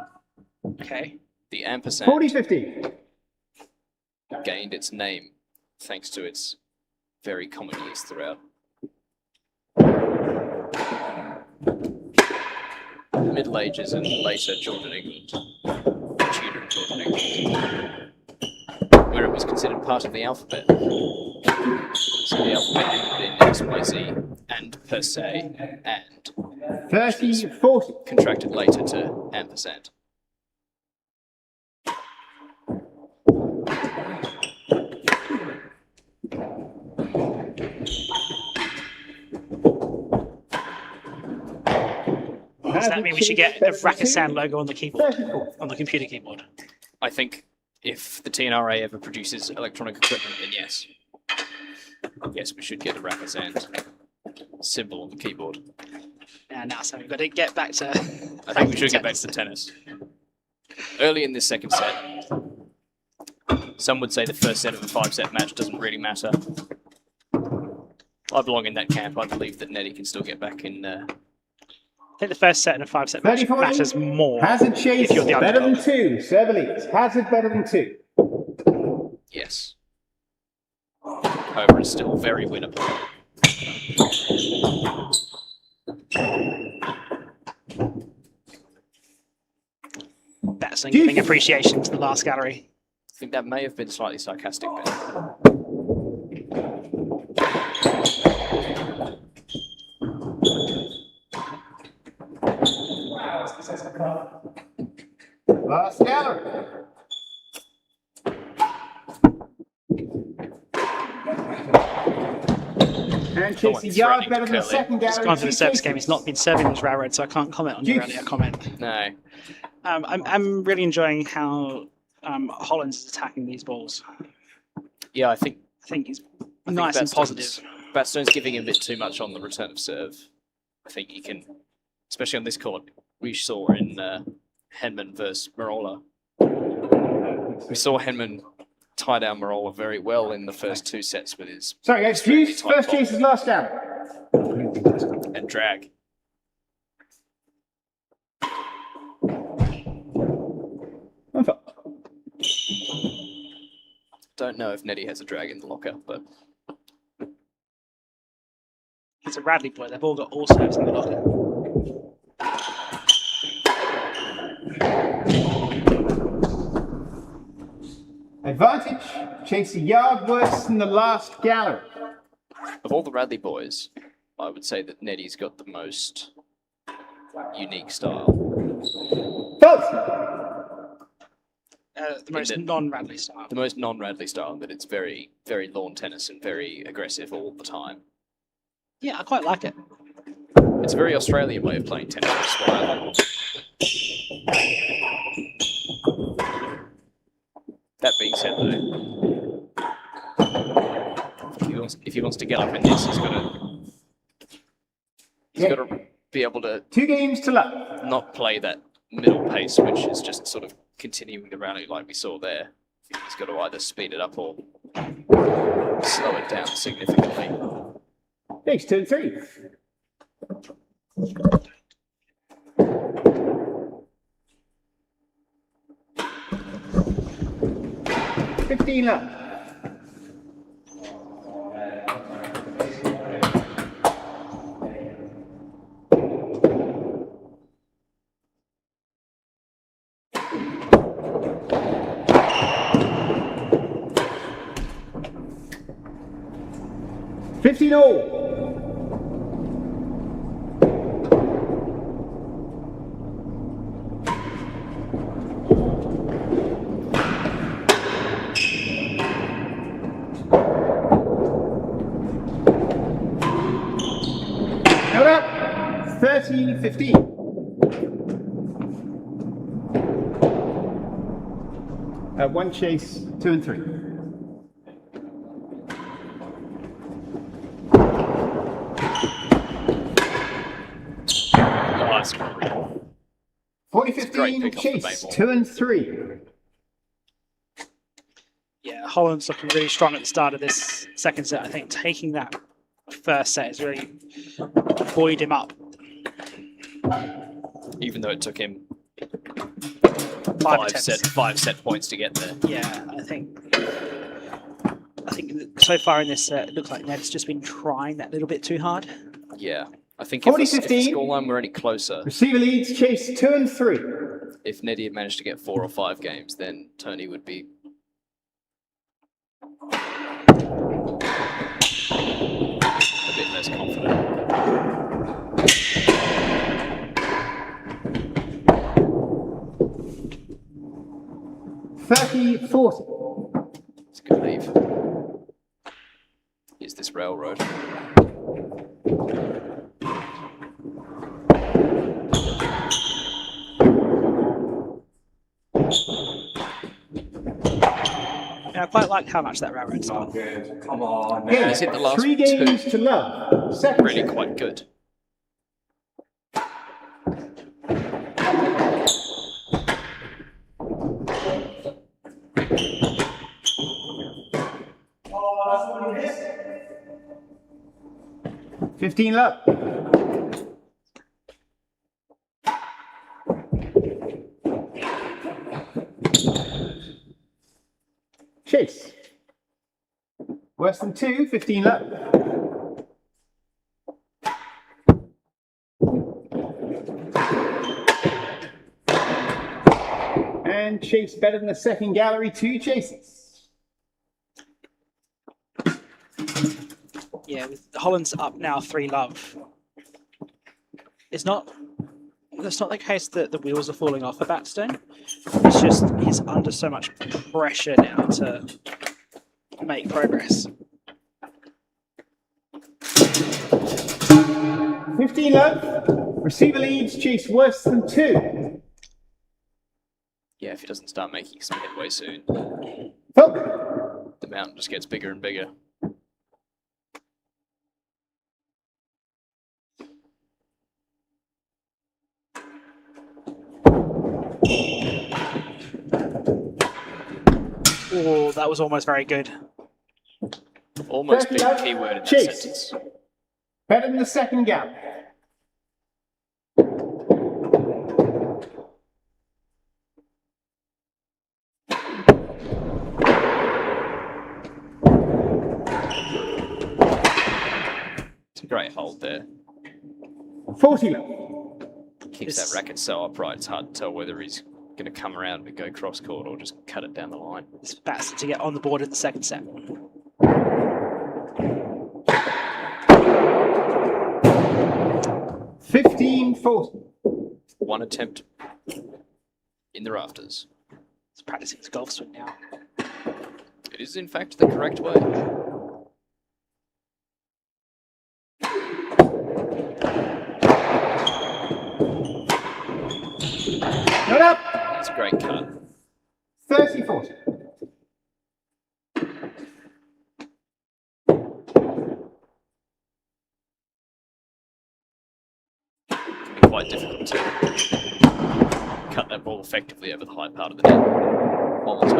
S6: Okay.
S7: The ampersand
S1: 40-50.
S7: gained its name thanks to its very common use throughout the Middle Ages and later Georgian England, Tudor and Georgian England, where it was considered part of the alphabet. So the alphabet ended in XYZ and per se and
S1: 30-40.
S7: contracted later to ampersand.
S6: Does that mean we should get the Rakasand logo on the keyboard, on the computer keyboard?
S7: I think if the T&RA ever produces electronic equipment, then yes. Yes, we should get a Rakasand symbol on the keyboard.
S6: Yeah, now so we've got to get back to.
S7: I think we should get back to tennis. Early in this second set, some would say the first set of a 5-set match doesn't really matter. I belong in that camp. I believe that Nettie can still get back in.
S6: I think the first set in a 5-set match
S1: 30-40.
S6: matters more.
S1: Hazard chase
S6: If you're the
S1: better than
S6: underdog.
S1: 2. Server leads. Hazard better than 2.
S7: Yes. However, it's still very winnable.
S6: Batstone giving appreciation to the last gallery.
S7: I think that may have been slightly sarcastic, Ben.
S1: Last gallery. And
S7: No
S1: Chase a
S7: one's
S1: yard
S7: threatening
S1: better
S7: to
S1: than the
S7: curl it.
S1: second
S6: He's
S1: gallery.
S6: gone for the
S1: two
S6: service
S1: chases.
S6: game. He's not been serving those Railroad, so I can't comment on your
S1: Juice.
S6: earlier comment.
S7: No.
S6: I'm really enjoying how Hollins is attacking these balls.
S7: Yeah, I think
S6: He's nice and positive.
S7: Batstone's giving him a bit too much on the return of serve. I think he can, especially on this court, we saw in Henman versus Marola. We saw Henman tie down Marola very well in the first 2 sets with his
S1: Sorry, guys.
S7: extremely
S1: Juice,
S7: tight
S1: first
S7: ball
S1: chase is last gallery.
S7: and drag. Don't know if Nettie has a drag in the locker, but
S6: He's a Radley boy. They've all got all serves in the locker.
S1: Advantage. Chase a yard worse than the last gallery.
S7: of all the Radley boys, I would say that Nettie's got the most unique style.
S1: False.
S6: The most non-Radley style.
S7: The most non-Radley style, that it's very, very lawn tennis and very aggressive all the time.
S6: Yeah, I quite like it.
S7: It's a very Australian way of playing tennis, that's what I like. That being said, though, if he wants to get up in this, he's got to be able to
S1: 2 games to love.
S7: not play that middle pace, which is just sort of continuing the rally like we saw there. He's got to either speed it up or slow it down significantly.
S1: Next, turn 3. $15 left. $15 Held up. 13-15. One chase, 2 and 3.
S7: Nice.
S1: 40-15 chase, 2 and 3.
S6: Yeah, Hollins looking really strong at the start of this second set. I think taking that first set has really buoyed him up.
S7: Even though it took him
S6: Five
S7: five set points to get there.
S6: Yeah, I think so far in this set, it looks like Ned's just been trying that little bit too hard.
S7: Yeah. I think if the
S1: 40-15.
S7: scoreline were any closer,
S1: Receiver leads, chase 2 and 3.
S7: if Nettie had managed to get 4 or 5 games, then Tony would be a bit less confident.
S1: $30-40.
S7: It's a good leave. Here's this railroad.
S6: Yeah, I quite like how much that railroad's on.
S5: Not good. Come on.
S1: Yeah,
S7: He's hit the last
S1: 3 games
S7: 2.
S1: to love. Second
S7: Really
S1: set.
S7: quite good.
S1: $15 left. Chase. Worse than 2, 15 left. And chase better than the second gallery, 2 chases.
S6: Yeah, with Hollins up now 3-love. It's not the case that the wheels are falling off for Batstone. It's just he's under so much pressure now to make progress.
S1: 15 love. Receiver leads, chase worse than 2.
S7: Yeah, if he doesn't start making some headway soon,
S1: Phil.
S7: the mountain just gets bigger and bigger.
S6: Oh, that was almost very good.
S7: Almost
S1: 30
S7: big
S1: love.
S7: keyword in that
S1: Chase.
S7: sentence.
S1: Better than the second gap.
S7: It's a great hold there.
S1: 40 love.
S7: Keeps that racket so upright, it's hard to tell whether he's going to come around and go cross court or just cut it down the line.
S6: It's Batstone to get on the board in the second set.
S1: 15-40.
S7: One attempt in the rafters.
S6: He's practicing his golf swing now.
S7: It is, in fact, the correct way.
S1: Not up.
S7: It's a great cut.
S1: 30-40.
S7: Can be quite difficult to cut that ball effectively over the high part of the net. Hollins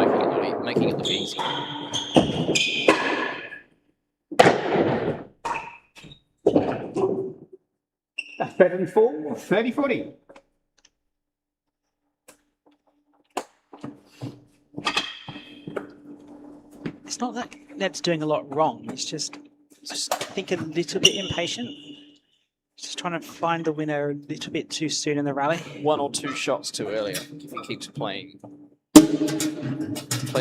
S7: making it look easy.
S1: That's better than 4. 30-40.
S6: It's not that Ned's doing a lot wrong. He's just, I think, a little bit impatient. Just trying to find the winner a little bit too soon in the rally.
S7: One or two shots too early. I think if he keeps play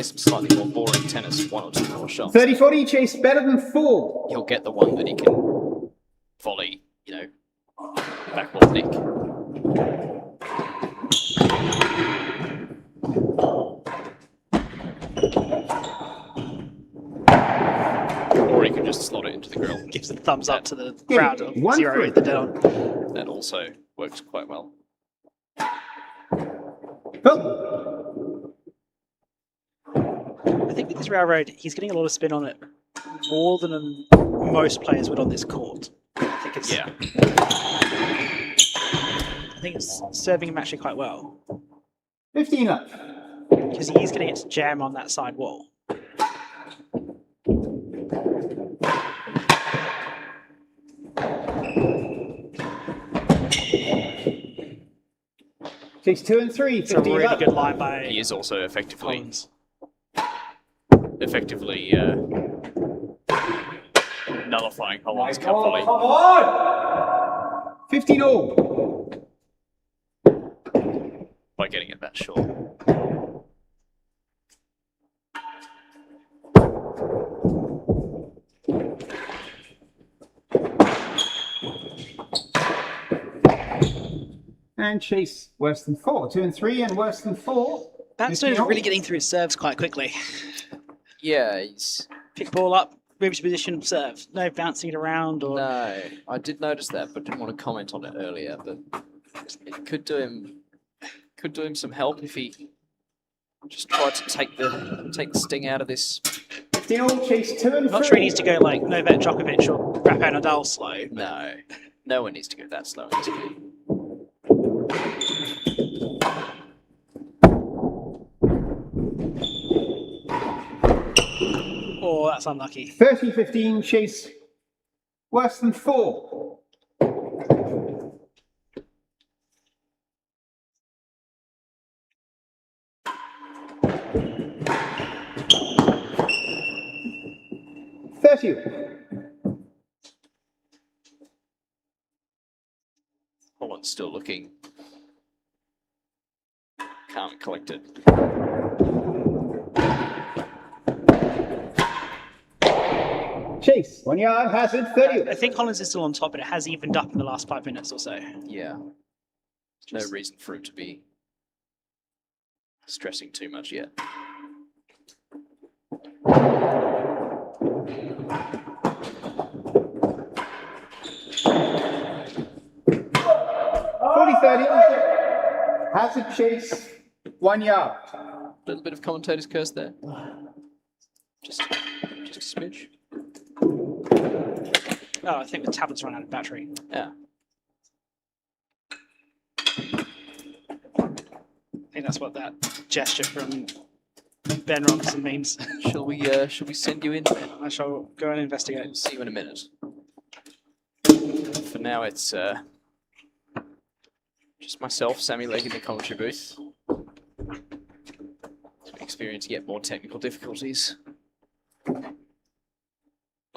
S7: some slightly more boring tennis, one or two more shots,
S1: 30-40, chase better than 4.
S7: he'll get the one that he can volley, backboard nick. Or he can just slot it into the grill.
S6: Gives a thumbs up to the
S1: Yeah,
S6: crowd of
S1: 1-3.
S6: 0 at the down.
S7: That also works quite well.
S1: Phil.
S6: I think with this railroad, he's getting a lot of spin on it, more than most players would on this court. I think it's,
S7: Yeah.
S6: I think it's serving him actually quite well
S1: 15 up.
S6: because he is getting it to jam on that side wall.
S1: Chase 2 and 3.
S6: It's a
S1: 15
S6: really
S1: up.
S6: good line by
S7: He is also effectively
S6: Hollins.
S7: Nullifying
S4: My
S7: Hollins' cup
S4: God,
S7: volley.
S4: come on!
S1: 15 all.
S7: By getting it that short.
S1: And chase worse than 4. 2 and 3 and worse than 4.
S6: Batstone is really getting through his serves quite quickly.
S7: Yeah, he's...
S6: Pick ball up, move to position, serve. No bouncing it around or...
S7: No, I did notice that, but didn't want to comment on it earlier. But it could do him some help if he just tried to take the sting out of this.
S1: 15 all. Chase 2 and 3.
S6: Not sure he needs to go like Novak Djokovic or Rafael Nadal slow.
S7: No, no one needs to go that slow in this game.
S6: Oh, that's unlucky.
S1: 30-15. Chase worse than 4.
S7: Hollins still looking calm and collected.
S1: Chase 1 yard. Hazard 30.
S6: I think Hollins is still on top, but it has evened up in the last 5 minutes or so.
S7: Yeah, there's no reason for him to be stressing too much yet.
S1: Hazard chase, 1 yard.
S7: A little bit of commentator's curse there. Just a smidge.
S6: Oh, I think the tablet's run out of battery.
S7: Yeah.
S6: I think that's what that gesture from Ben Robinson means.
S7: Shall we send you in?
S6: I shall go and
S7: We'll
S6: investigate.
S7: see you in a minute. For now, it's just myself, Sammy Legg in the commentary booth. As we experience yet more technical difficulties on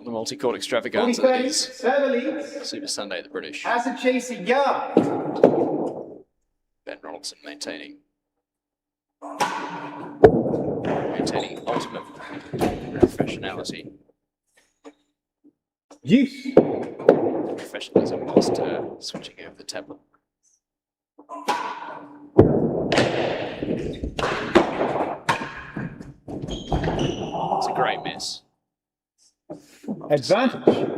S7: the multi-court extravaganza that
S1: 40-30,
S7: is
S1: server leads.
S7: Super Sunday at the British.
S1: Hazard chase, a yard.
S7: Ben Ronaldson maintaining ultimate professionality.
S1: Use.
S7: Professionalism whilst switching over the tablet. It's a great miss.
S1: Advantage.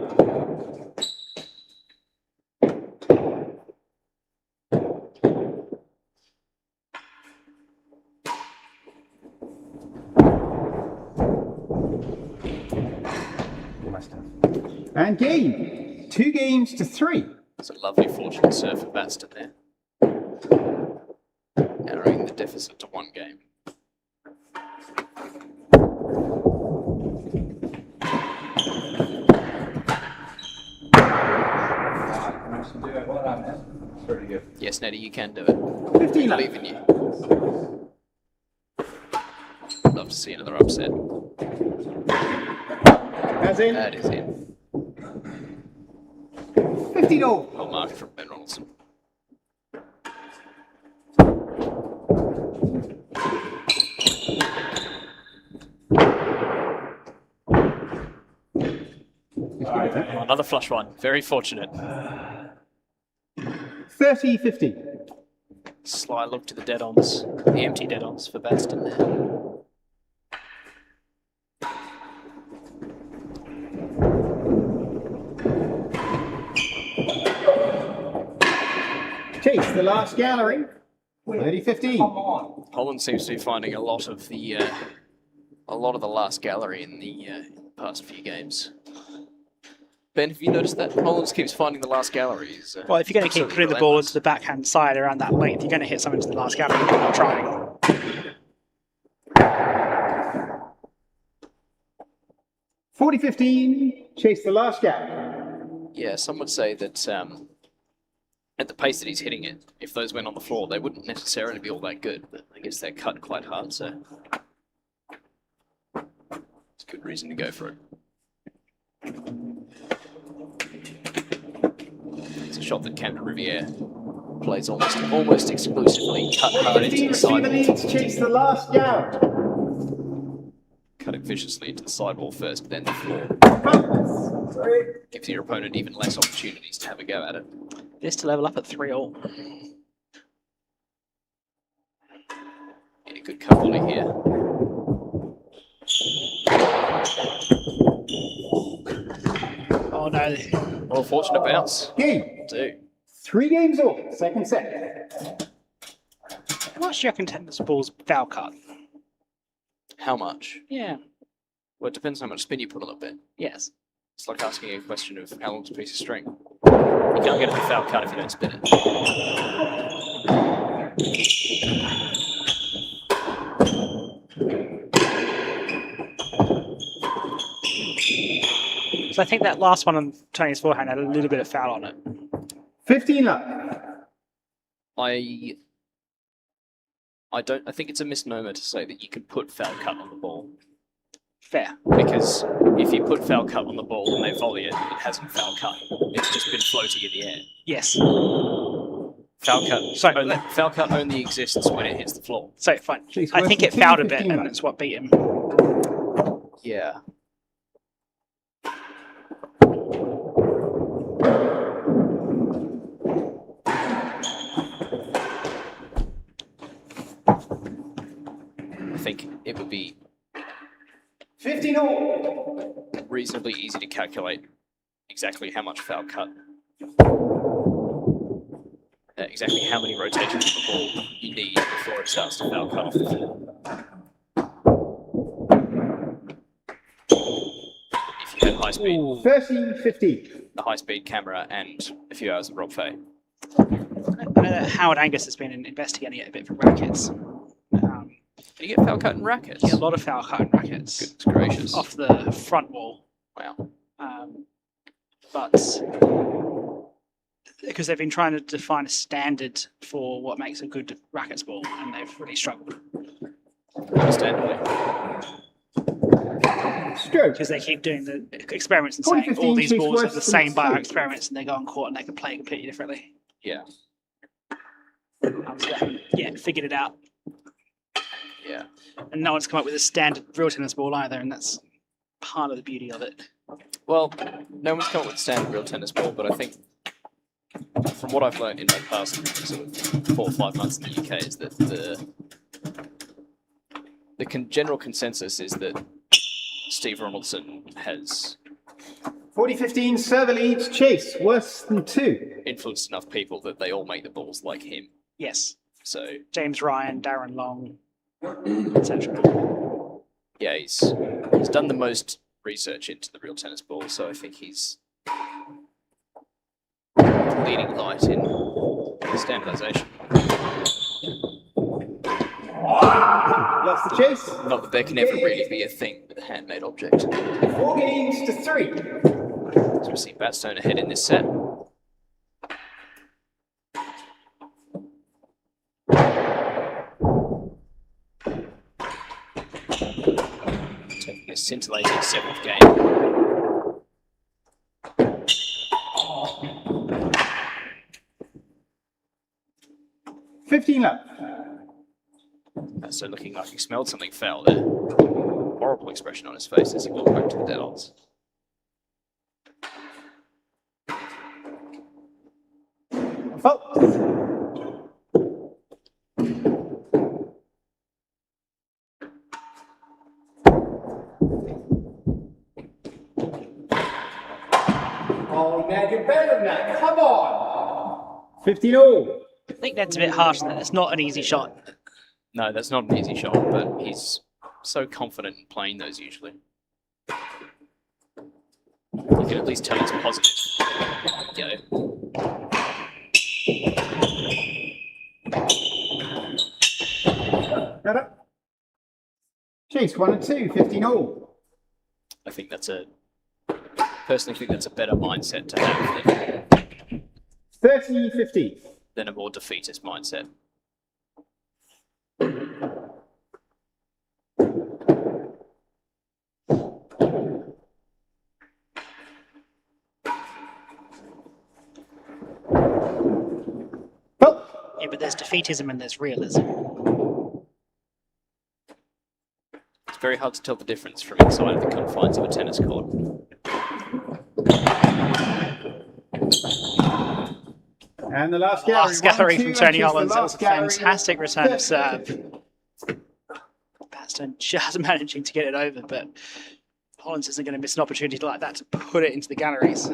S1: And game. 2 games to 3.
S7: It's a lovely fortunate serve for Batstone there. Narrowing the deficit to 1 game.
S5: Pretty good.
S7: Yes, Nettie, you can do it.
S1: 15
S7: I believe in you. Love to see another upset.
S1: As in,
S7: That is in.
S1: 15 all.
S7: Well marked from Ben Ronaldson. Another flush one. Very fortunate.
S1: 30-15.
S6: Sly look to the dead-ons, the empty dead-ons for Batstone there.
S1: Chase, the last gallery. 30-15.
S7: Hollins seems to be finding a lot of the last gallery in the past few games. Ben, have you noticed that Hollins keeps finding the last galleries?
S6: Well, if you're going to keep putting the ball into the backhand side around that length, you're going to hit something to the last gallery. You're not trying.
S1: 40-15. Chase, the last gallery.
S7: Yeah, some would say that at the pace that he's hitting it, if those went on the floor, they wouldn't necessarily be all that good. But I guess they're cut quite hard, so it's a good reason to go for it. It's a shot that Camden Riviere plays almost exclusively cut hard into
S1: 15
S7: the
S1: receiver leads.
S7: sidewall.
S1: Chase, the last gallery.
S7: Cutting viciously into the sidewall first, then the floor. Gives your opponent even less opportunities to have a go at it.
S6: This to level up at 3-all.
S7: In a good cut volley here.
S6: Oh no.
S7: Well, fortunate bounce.
S1: Game.
S7: 2.
S1: 3 games all. Second set.
S6: How much do you reckon tennis balls foul cut?
S7: How much?
S6: Yeah.
S7: Well, it depends how much spin you put on the bit.
S6: Yes.
S7: It's like asking a question of how long's a piece of string. You can't get a foul cut if you don't spin it.
S6: So I think that last one on Tony's forehand had a little bit of foul on it.
S1: 15 love.
S7: I think it's a misnomer to say that you can put foul cut on the ball.
S6: Fair.
S7: Because if you put foul cut on the ball and they volley it, it hasn't foul cut. It's just been floating in the air.
S6: Yes.
S7: Foul cut only exists when it hits the floor.
S6: So fine.
S1: Chase,
S6: I think it
S1: working
S6: fouled a
S1: 2,
S6: bit,
S1: 15
S6: and
S1: love.
S6: that's what beat him.
S7: Yeah. I think it would be
S1: 15 all.
S7: reasonably easy to calculate exactly how much foul cut exactly how many rotations of the ball you need before it starts to foul cut off. If you had high speed,
S1: 13-15.
S7: a high speed camera and a few hours of Rob Fay.
S6: I know that Howard Angus has been investigating it a bit for rackets.
S7: Do you get foul cut in rackets?
S6: Yeah, a lot of foul cut in rackets
S7: Goodness gracious.
S6: off the front wall.
S7: Wow.
S6: But because they've been trying to define a standard for what makes a good rackets ball, and they've really struggled
S7: Understandably.
S1: Stroke.
S6: because they keep doing the experiments and
S1: 20,
S6: saying all these
S1: 15,
S6: balls are
S1: worse
S6: the
S1: than
S6: same by our
S1: two.
S6: experiments, and they go on court and they can play completely differently.
S7: Yeah.
S6: So they haven't yet figured it out,
S7: Yeah.
S6: and no one's come up with a standard real tennis ball either, and that's part of the beauty of it.
S7: Well, no one's come up with a standard real tennis ball, but I think from what I've learned in my past sort of 4 or 5 months in the UK is that the general consensus is that Steve Ronaldson has
S1: 40-15, server leads, Chase, worse than 2.
S7: influenced enough people that they all make the balls like him.
S6: Yes,
S7: So
S6: James Ryan, Darren Long, etc.
S7: yeah, he's done the most research into the real tennis ball, so I think he's the leading light in standardization.
S1: Lost the chase.
S7: Not that there can ever really be a thing with a handmade object.
S1: 4-3.
S7: So we see Batstone ahead in this set. Taking a scintillating 7th game.
S1: left.
S7: Batstone looking like he smelled something foul there. Horrible expression on his face as he walked back to the dead odds.
S1: Fault.
S5: Oh, man, you're better than that. Come on.
S1: 15-all.
S6: I think that's a bit harsh. That it's not an easy shot.
S7: No, that's not an easy shot, but he's so confident in playing those usually. You can at least tell it's positive. Go.
S1: Got it. Chase, 1 and 2, 15-all.
S7: I think that's personally think that's a better mindset to have
S1: 30-15.
S7: than a more defeatist mindset.
S1: Fault.
S6: Yeah, but there's defeatism and there's realism.
S7: It's very hard to tell the difference from inside of the confines of a tennis court.
S1: And the last gallery.
S6: Last gallery
S1: 1-2,
S6: from Tony
S1: and Chase, the
S6: Hollins. That was
S1: last
S6: a
S1: gallery.
S6: fantastic return of
S1: 30.
S6: serve. Batstone just managing to get it over, but Hollins isn't going to miss an opportunity like that to put it into the galleries.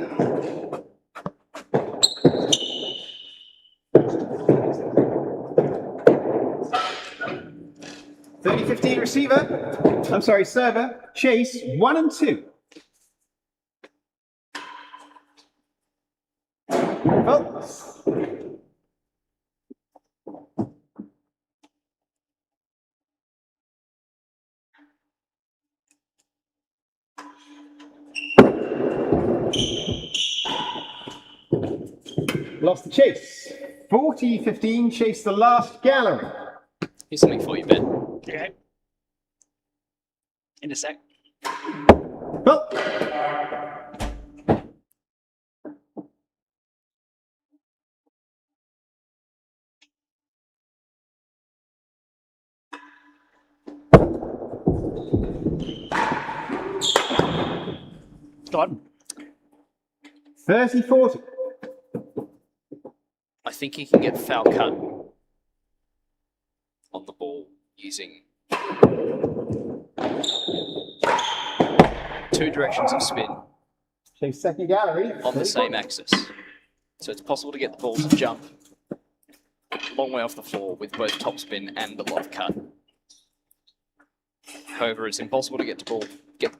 S1: (30-15) receiver. I'm sorry, server. Chase, 1 and 2. Fault. Lost the chase. 40-15, Chase the last gallery.
S7: Here's something for you, Ben.
S6: Okay. In a sec.
S1: Well,
S6: Go on.
S1: 30-40.
S7: I think he can get foul cut on the ball using 2 directions of spin
S1: Chase second gallery.
S7: on the same axis. So it's possible to get the ball to jump long way off the floor with both topspin and a lot of cut. However, it's impossible to get the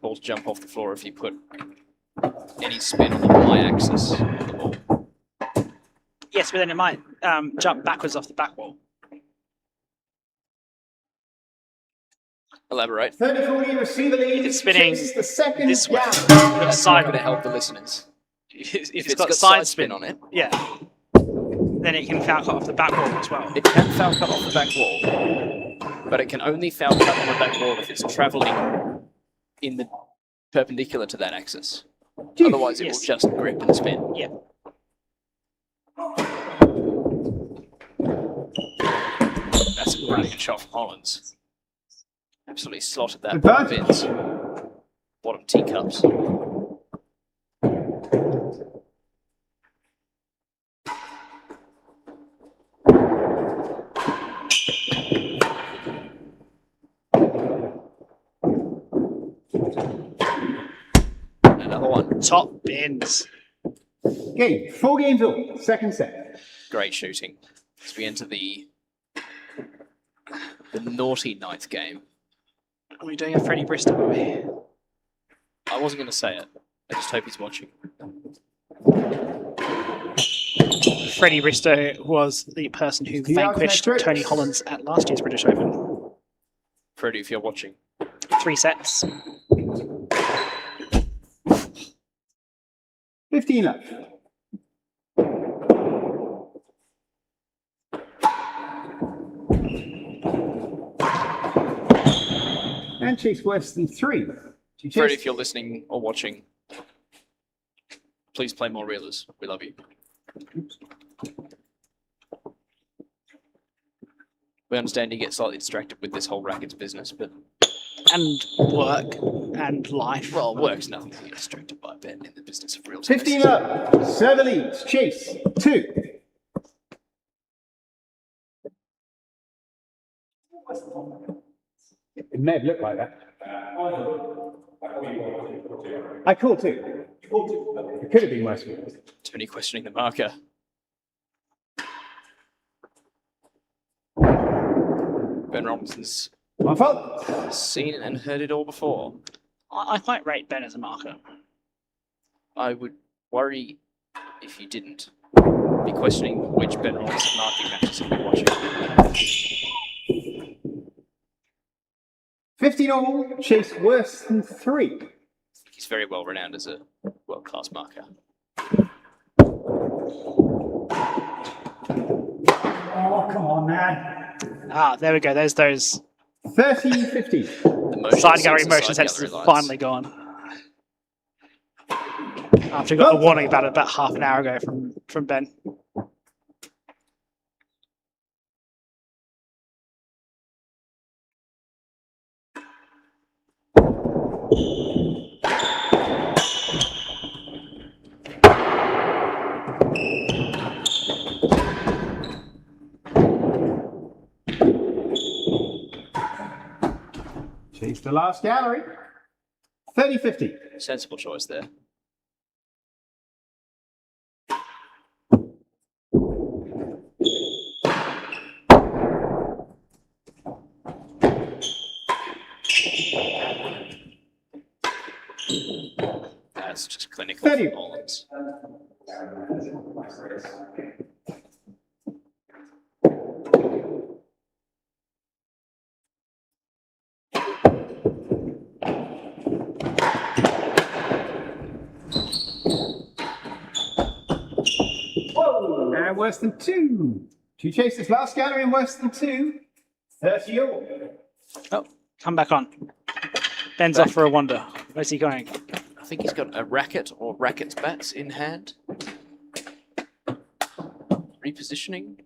S7: ball to jump off the floor if you put any spin on the y-axis of the ball.
S6: Yes, but then it might jump backwards off the back wall.
S7: Elaborate.
S1: 30-40, receiver lead.
S6: It's spinning
S1: Chase the second
S6: this way.
S1: gap.
S7: That's not
S6: Side
S7: going to help the listeners.
S6: If
S7: If
S6: it's got side spin
S7: on it,
S6: yeah, then it can foul cut off the back wall as well.
S7: it can foul cut off the back wall, but it can only foul cut on the back wall if it's travelling in the perpendicular to that axis. Otherwise, it
S6: Yes.
S7: will just grip and spin.
S6: Yeah.
S7: That's a brilliant shot from Hollins. Absolutely slotted that
S1: Good
S7: bottom
S1: punch.
S7: bins. Bottom teacups. Another one.
S6: Top bins.
S1: Game, 4 games all, second set.
S7: Great shooting. As we enter the naughty ninth game.
S6: Are we doing a Freddie Bristow, are we?
S7: I wasn't going to say it. I just hope he's watching.
S6: Freddie Bristow was the person who vanquished Tony Hollins at last year's British Open.
S7: Freddie, if you're watching.
S6: 3 sets.
S1: 15 left. And Chase worse than 3.
S7: Freddie, if you're listening or watching, please play more reelers. We love you. We understand you get slightly distracted with this whole rackets business, but
S6: And work and life.
S7: well, work's nothing to get distracted by, Ben, in the business of real tennis.
S1: 15 up. Server leads. Chase 2. It may have looked like that. I called 2. It could have been worse.
S7: Tony questioning the marker. Ben Robinson's
S1: My fault.
S7: seen and heard it all before.
S6: I quite rate Ben as a marker.
S7: I would worry if you didn't be questioning which Ben Robinson marking matches you'll be watching.
S1: 15 all. Chase worse than 3.
S7: He's very well renowned as a world-class marker.
S1: Oh, come on, man.
S6: Ah, there we go. There's those
S1: 30-15.
S7: The motion
S6: side gallery
S7: sensor,
S6: motion
S7: side
S6: sensors
S7: gallery
S6: have
S7: lights.
S6: finally gone. After we got a warning about it about half an hour ago from Ben.
S1: Chase the last gallery. 30-50.
S7: Sensible choice there. That's just clinical
S1: 30.
S7: for Hollins.
S1: And worse than 2. 2 chases last gallery and worse than 2. 30 all.
S6: Oh, come back on. Ben's off for a wander. Where's he going?
S7: I think he's got a racket or rackets bats in hand. Repositioning.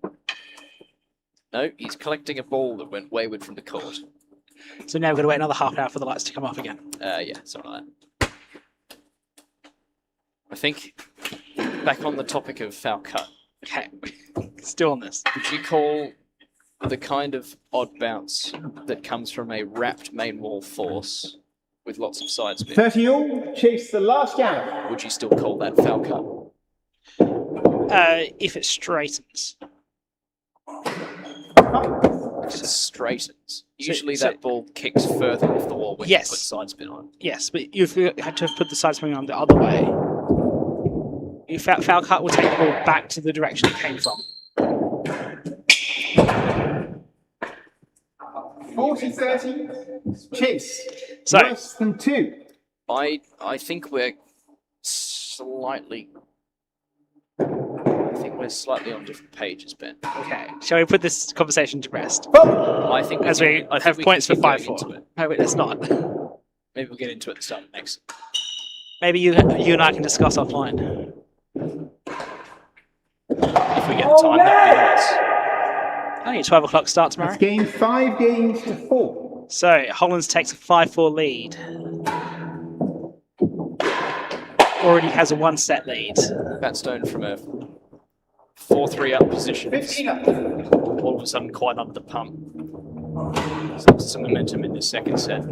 S7: No, he's collecting a ball that went wayward from the court.
S6: So now we've got to wait another half an hour for the lights to come off again.
S7: Yeah, something like that. I think, back on the topic of foul cut,
S6: Okay, still on this.
S7: would you call the kind of odd bounce that comes from a wrapped main wall force with lots of side spin,
S1: 30 all. Chase the last gallery.
S7: would you still call that foul cut?
S6: If it straightens.
S7: It straightens. Usually
S6: so-
S7: that ball kicks further off the wall when
S6: Yes.
S7: you put side spin on.
S6: Yes, but you've had to put the side swing on the other way. Your foul cut will take the ball back to the direction it came from.
S1: 40-30. Chase.
S6: So-
S1: Worse than 2.
S7: I think we're slightly. I think we're slightly on different pages, Ben.
S6: Okay, shall we put this conversation to rest?
S7: I think
S6: As we
S7: I think
S6: have
S7: we
S6: points
S7: can
S6: for
S7: keep going
S6: 5-4.
S7: into it.
S6: No, wait, let's not.
S7: Maybe we'll get into it at the start of next.
S6: Maybe you and I can discuss offline.
S7: If we get time, that'd be nice.
S6: Only a 12 o'clock start tomorrow.
S1: That's gained 5 games to 4.
S6: So Hollins takes a 5-4 lead. Already has a 1-set lead.
S7: Batstone from a 4-3 up position.
S1: 15 up.
S7: All of a sudden quite under the pump. Some momentum in the second set.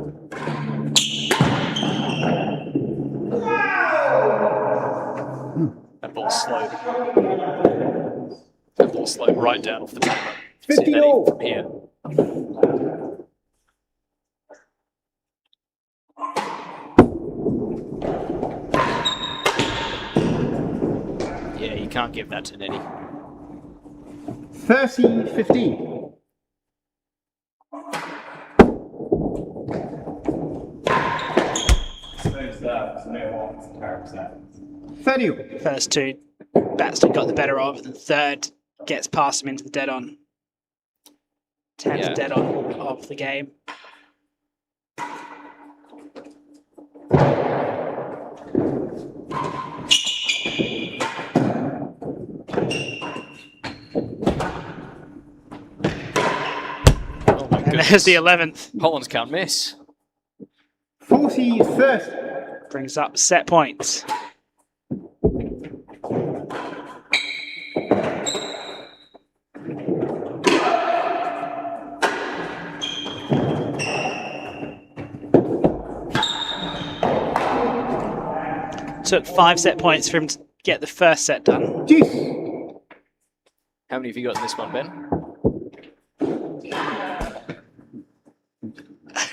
S7: That ball's slow. That ball's slow right down off the paper. See
S1: 50
S7: that even
S1: all.
S7: from here. Yeah, you can't give that to Nettie.
S1: 30-15.
S5: There's no one character.
S1: 30 all.
S6: First two, Batstone got the better of. The third gets past him into the dead on. 10th
S7: Yeah.
S6: dead on of the game.
S7: Oh my
S6: And
S7: goodness.
S6: there's the 11th.
S7: Hollins can't miss.
S1: 40-30.
S6: Brings up set points. Took 5 set points for him to get the first set done.
S1: Juice.
S7: How many have you got in this one, Ben?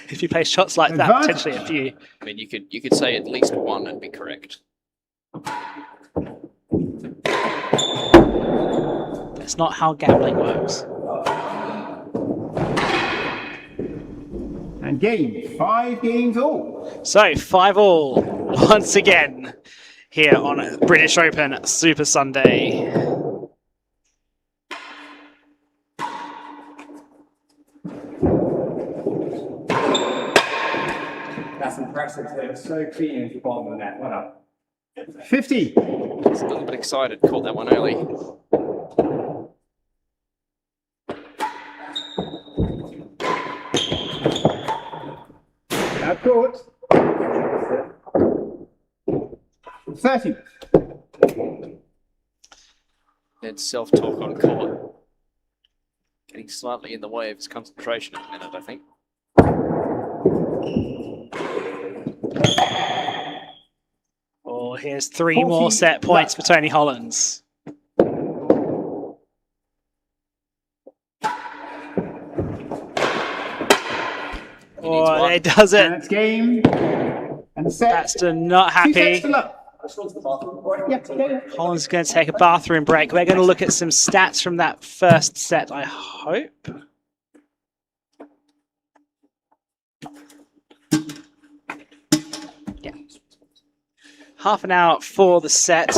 S6: If you play shots like that,
S1: Advantage.
S6: potentially a few.
S7: I mean, you could say at least one and be correct.
S6: That's not how gambling works.
S1: And game. 5 games all.
S6: So 5-all once again here on British Open Super Sunday.
S5: That's impressive. They're so clean at the bottom of the net. Well done.
S1: 50.
S7: It's a little bit excited. Caught that one early.
S1: Out court. 30.
S7: Ned's self-talk on court. Getting slightly in the way of his concentration at the minute, I think.
S6: Oh, here's 3 more set points for Tony Hollins. Oh,
S7: needs one.
S6: it does
S1: And
S6: it.
S1: it's game. And set.
S6: Batstone not
S1: 2 sets
S6: happy.
S1: to love. Yeah,
S6: Hollins is going to take a bathroom break. We're going to look at some stats from that first set, I hope. Yeah. Half an hour for the set.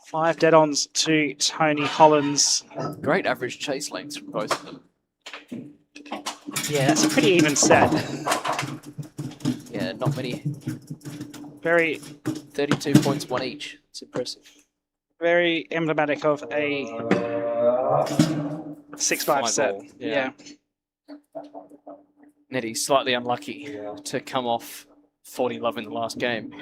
S6: 5 dead-ons to Tony Hollins.
S7: Great average chase lengths from both of them.
S6: Yeah, that's a pretty even set.
S7: Yeah, not many.
S6: Very,
S7: 32 points, one each. It's impressive.
S6: very emblematic of a 6-5 set.
S7: 5-all,
S6: Yeah.
S7: Nettie slightly unlucky to come off 40 love in the last game.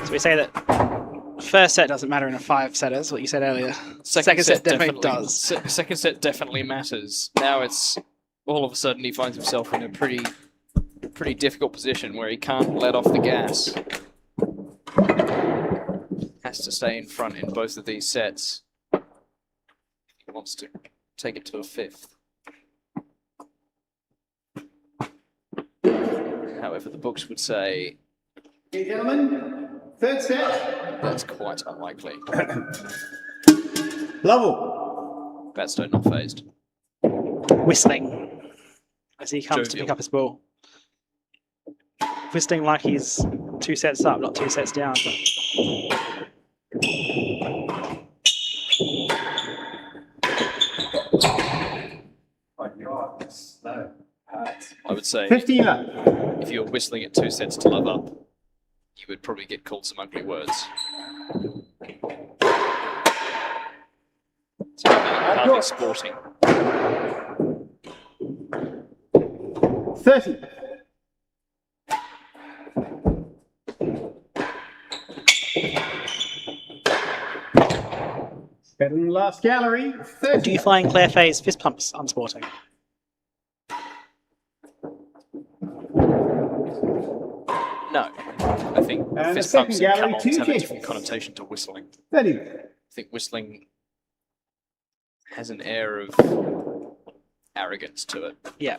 S6: So we say that first set doesn't matter in a 5-setter, is what you said earlier. Second set definitely does.
S7: Second set definitely matters. Now it's all of a sudden he finds himself in a pretty difficult position where he can't let off the gas. Has to stay in front in both of these sets. He wants to take it to a 5th. However, the books would say
S1: Okay, gentlemen, third set.
S7: that's quite unlikely.
S5: Level.
S7: Batstone not phased.
S6: Whistling as he comes to
S7: Jovial.
S6: pick up his ball. Whistling like he's 2 sets up, not 2 sets down.
S5: My God, that's slow.
S7: I would say
S5: 15 left.
S7: if you were whistling at 2 sets to love up, you would probably get called some ugly words. It's hardly sporting.
S5: 30. Better than the last gallery. 30.
S6: Do you find Claire Fay's fist pumps unsporting?
S7: No, I think
S5: And
S7: fist
S5: the
S7: pumps
S5: second
S7: and
S5: gallery,
S7: come-ons
S5: 2
S7: have a
S5: chases.
S7: different connotation to whistling.
S5: 30.
S7: I think whistling has an air of arrogance to it.
S6: Yeah.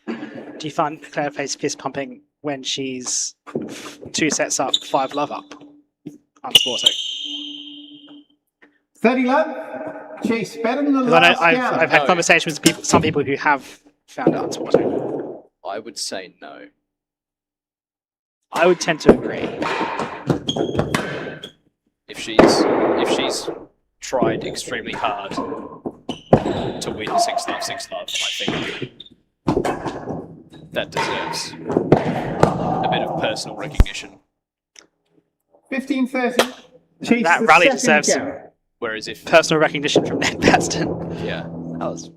S6: Do you find Claire Fay's fist pumping when she's 2 sets up, 5 love up unsporting?
S5: 30 love. Chase better than the
S6: Because I know
S5: last gallery.
S6: I've had
S7: No.
S6: conversations with some people who have found it unsporting.
S7: I would say no.
S6: I would tend to agree.
S7: If she's tried extremely hard to win 6 love, I think that deserves a bit of personal recognition.
S5: 15-30. Chase
S6: That
S5: the
S6: rally
S5: second
S6: deserves
S5: gallery.
S7: Whereas if
S6: Personal recognition from Ned Batstone.
S7: yeah,
S6: That was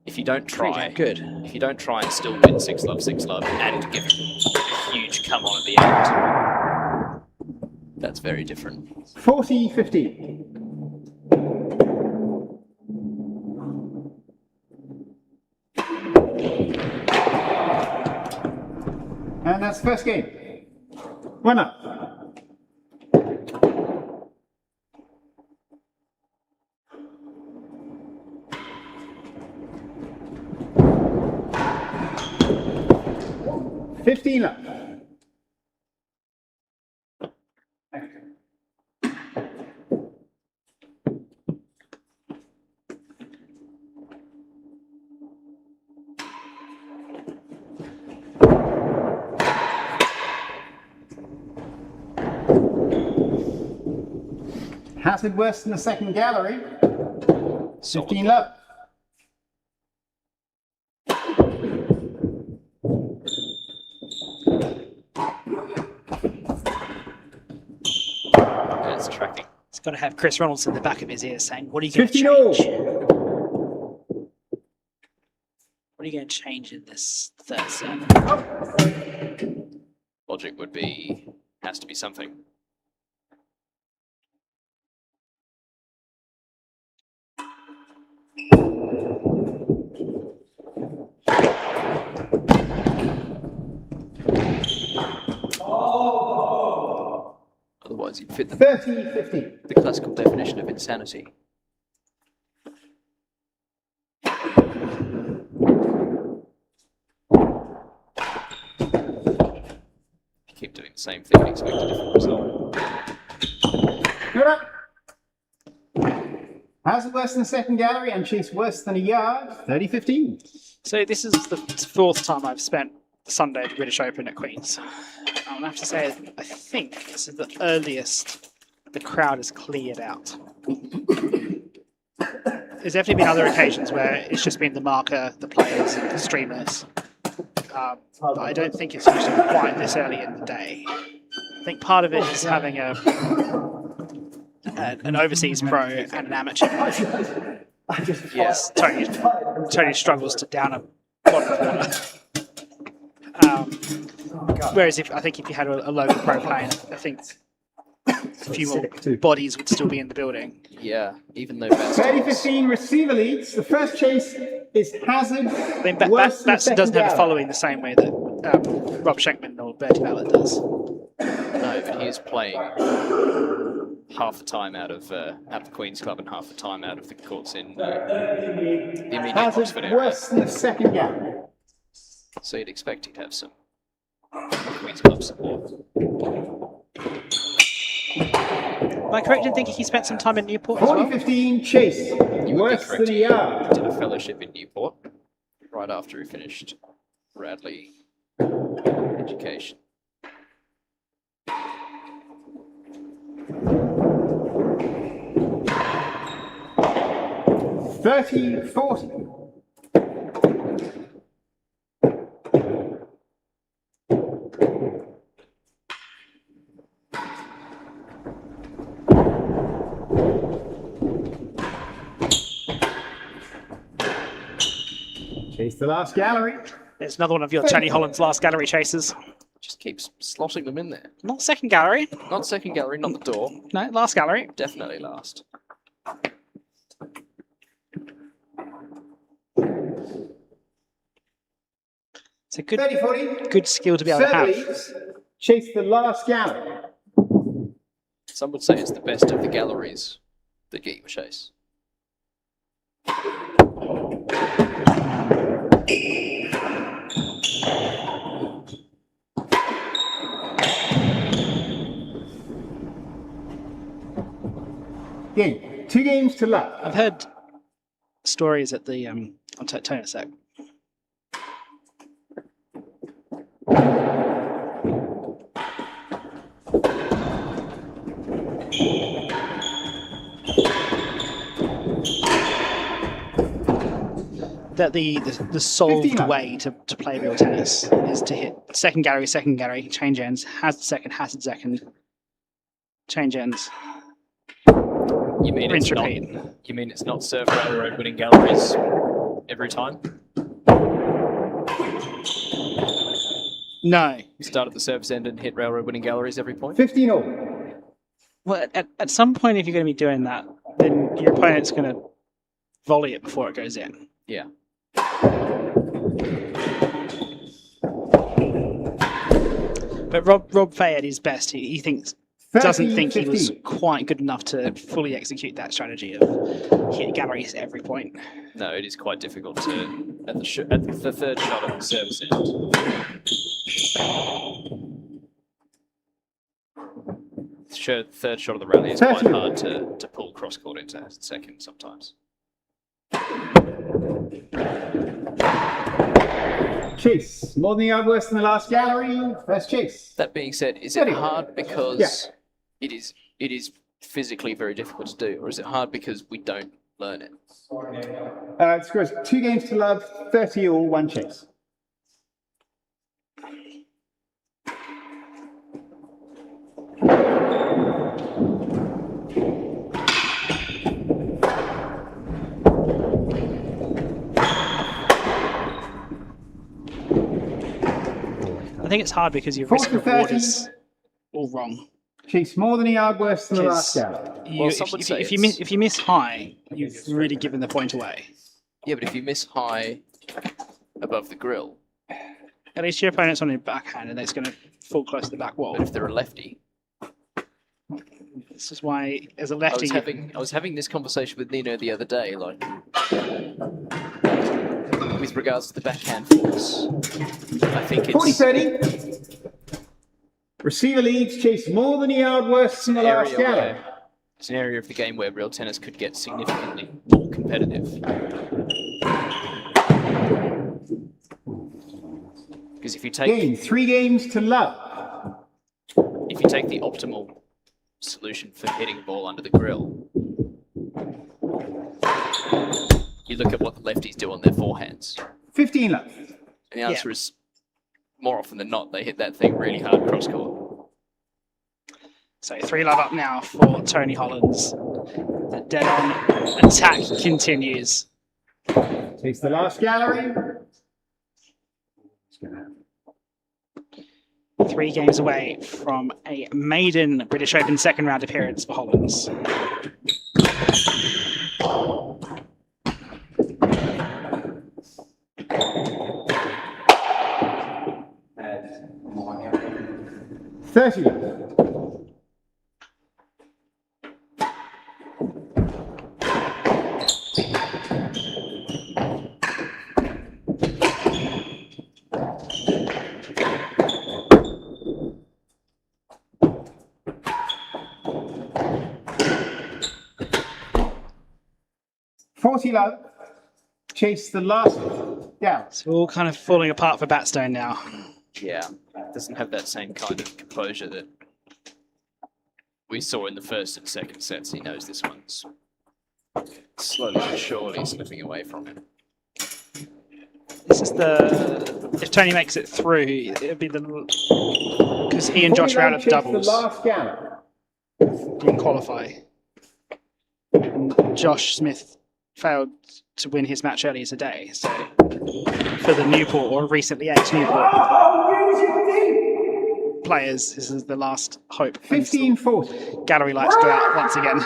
S7: if you don't
S6: pretty
S7: try,
S6: damn good.
S7: if you don't try and still win 6 love, and give a huge come on at the end, that's very different.
S5: 40-15. And that's the first game. Winner. $15 left. Hazard worse than the second gallery. 15 left.
S7: It's tracking.
S6: He's got to have Chris Ronalds in the back of his ears saying, "What are you going to
S5: 50 all.
S6: change? What are you going to change in this third set?"
S7: Logic would has to be something. Otherwise, you'd fit
S5: 30-15.
S7: the classical definition of insanity. If you keep doing the same thing and expect a different result.
S5: Good up. Hazard worse than the second gallery and chase worse than a yard. 30-15.
S6: So this is the 4th time I've spent the Sunday at the British Open at Queen's. I have to say, I think this is the earliest the crowd has cleared out. There's definitely been other occasions where it's just been the marker, the players, and the streamers. But I don't think it's usually quite this early in the day. I think part of it is having an overseas pro and an amateur player. Yes, Tony struggles to down a bottle of water. Whereas I think if you had a local pro playing, I think a few more bodies would still be in the building.
S7: Yeah, even though Batstone
S1: 30-15 receiver leads. The first chase is Hazard.
S6: I mean,
S1: Worse than the
S6: Batstone
S1: second
S6: doesn't have a
S1: gallery.
S6: following the same way that Rob Schenkman or Bertie Ballard does.
S7: No, but he is playing half the time out of the Queen's Club and half the time out of the courts in the immediate
S1: Hazard
S7: Oxford area.
S1: worse than the second gallery.
S7: So you'd expect he'd have some Queen's Club support.
S6: Am I correct in thinking he spent some time in Newport as well?
S1: 40-15 chase.
S7: You would be
S1: Worse
S7: correct.
S1: than a
S7: He
S1: yard.
S7: did a fellowship in Newport right after he finished Radley education.
S1: Thirty 40. Chase the last gallery.
S6: There's another one of your Tony Hollins last gallery chases.
S7: Just keeps slotting them in there.
S6: Not second gallery.
S7: Not second gallery, not the door.
S6: No, last gallery.
S7: Definitely last.
S6: It's a good
S1: 30-40.
S6: good skill to be able to
S1: Serve
S6: have.
S1: leads. Chase the last gallery.
S7: Some would say it's the best of the galleries that get you a chase.
S1: Game. 2 games to love.
S6: I've heard stories at the I'll tone a sec. That the solved
S1: 15 up.
S6: way to play real tennis is to hit second gallery, change ends, hazard second, change ends.
S7: You mean
S6: Rinse,
S7: it's not?
S6: repeat.
S7: You mean it's not serve railroad winning galleries every time?
S6: No.
S7: You start at the service end and hit railroad winning galleries every point?
S1: 15 all.
S6: Well, at some point, if you're going to be doing that, then your opponent's going to volley it before it goes in.
S7: Yeah.
S6: But Rob Fay at his best, he thinks doesn't think he was
S1: 15.
S6: quite good enough to fully execute that strategy of hit galleries at every point.
S7: No, it is quite difficult to at the third shot of the service end. Sure, third shot of the rally is quite
S1: 30.
S7: hard to pull cross court into second sometimes.
S1: Chase. More than a yard worse than the last gallery. First chase.
S7: That being said, is it
S1: 30.
S7: hard because
S1: Yeah.
S7: it is physically very difficult to do, or is it hard because we don't learn it?
S1: It scores 2 games to love. 30 all. 1 chase.
S6: I think it's hard because your
S1: 40,
S6: risk reward
S1: 30.
S6: is all wrong.
S1: Chase more than a yard worse than the
S6: Because
S1: last gallery.
S6: you,
S7: Well, some would
S6: if,
S7: say
S6: if you
S7: it's-
S6: miss if you miss high, you've really given the point away.
S7: Yeah, but if you miss high above the grill,
S6: At least your opponent's on your backhand, and it's going to fall close to the back wall.
S7: but if they're a lefty,
S6: This is why, as a
S7: I
S6: lefty,
S7: was having this conversation with Nino the other day, like with regards to the backhand force. I think it's
S1: 40-30. Receiver leads. Chase more than a yard worse than the last gallery.
S7: it's an area of the game where real tennis could get significantly more competitive. Because if you
S1: Game. 3 games to love.
S7: the optimal solution for hitting a ball under the grill, you look at what the lefties do on their forehands.
S1: 15 love.
S7: And the answer is, more often than not, they hit that thing really hard cross court.
S6: so 3 love up now for Tony Hollins. The dead on attack continues.
S1: Takes the last gallery.
S6: 3 games away from a maiden British Open second round appearance for Hollins.
S5: And 30 love. Love, chase the last down.
S6: It's all kind of falling apart for Batstone now.
S7: Yeah, doesn't have that same kind of composure that we saw in the first and second sets. He knows this one's slowly but surely slipping away from him.
S6: This is the... If Tony makes it through, it'll be the... Because he and Josh are out of doubles
S5: The last down.
S6: in qualify. And Josh Smith failed to win his match earlier today, so for the Newport or recently ex-Newport players, this is the last hope.
S5: 15-40.
S6: Gallery lights go out once again.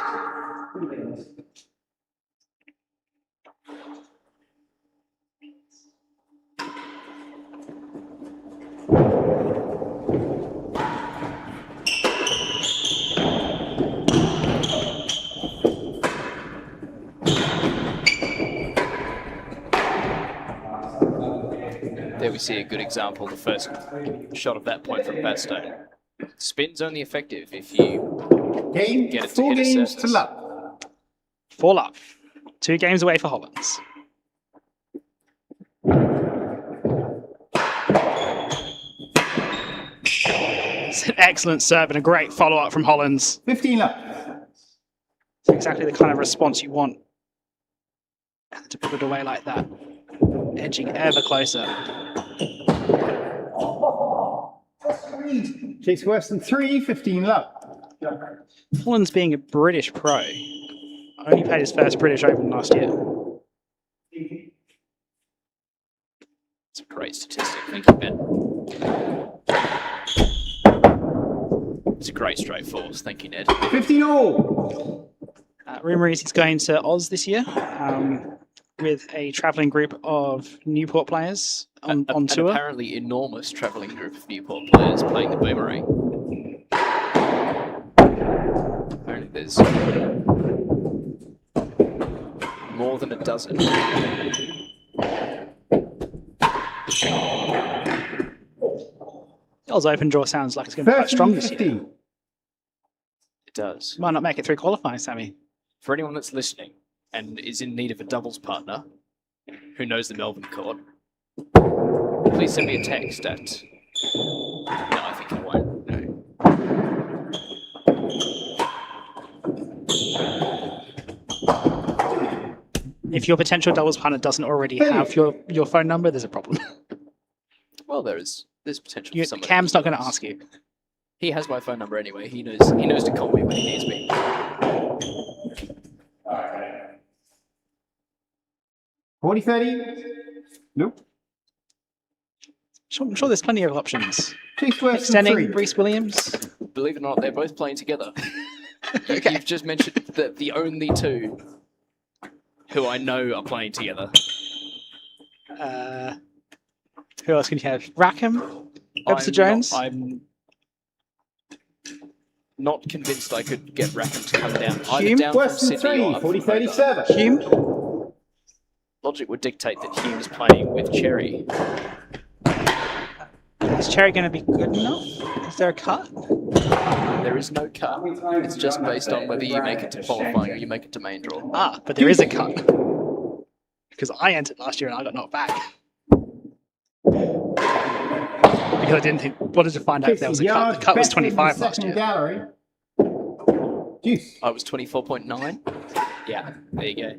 S7: There we see a good example, the first shot of that point from Batstone. Spin's only effective if you
S5: Game,
S7: get it to
S5: 4
S7: hit a
S5: games
S7: surface.
S5: to love.
S6: 4 love. 2 games away for Hollins. It's an excellent serve and a great follow-up from Hollins.
S5: 15 love.
S6: It's exactly the kind of response you want to put it away like that. Edging ever closer.
S5: Chase worse than 3, 15 love.
S6: Hollins being a British pro, only played his first British Open last year.
S7: It's a great statistic. Thank you, Ben. It's a great straight force. Thank you, Ned.
S5: 15 all.
S6: Rumour is he's going to Oz this year with a travelling group of Newport players on tour.
S7: An apparently enormous travelling group of Newport players playing the boomerang. Apparently there's more than a dozen.
S6: Oz Open draw sounds like it's going to be quite strong this year.
S5: 15.
S7: It does.
S6: Might not make it through qualifying, Sammy.
S7: For anyone that's listening and is in need of a doubles partner who knows the Melbourne court, please send me a text at... No, I think I won't. No.
S6: If your potential doubles partner doesn't already have your phone number, there's a problem.
S7: Well, there's potential for somebody.
S6: Cam's not going to ask you.
S7: He has my phone number anyway. He knows to call me when he needs me.
S5: 40-30. Nope.
S6: I'm sure there's plenty of options.
S5: Chase worse than 3.
S6: Extending Reece Williams.
S7: Believe it or not, they're both playing together.
S6: Okay.
S7: You've just mentioned that the only two who I know are playing together.
S6: Who else can you have? Rackham? Webster Jones?
S7: I'm not convinced I could get Rackham to come down. Either
S6: Hume?
S7: down from
S5: Worse than
S7: Sydney
S5: 3.
S7: or up from Hobart.
S5: 40-37.
S6: Hume?
S7: Logic would dictate that Hume's playing with Cherry.
S6: Is Cherry going to be good enough? Is there a cut?
S7: There is no cut. It's just based on whether you make it to qualifying or you make it to main draw.
S6: Ah, but there is a cut. Because I entered last year and I got knocked back. Because I didn't think, wanted to find out if there was a cut. The cut was 25 last year.
S5: Gallery. Juice.
S7: I was 24.9. Yeah, there you go.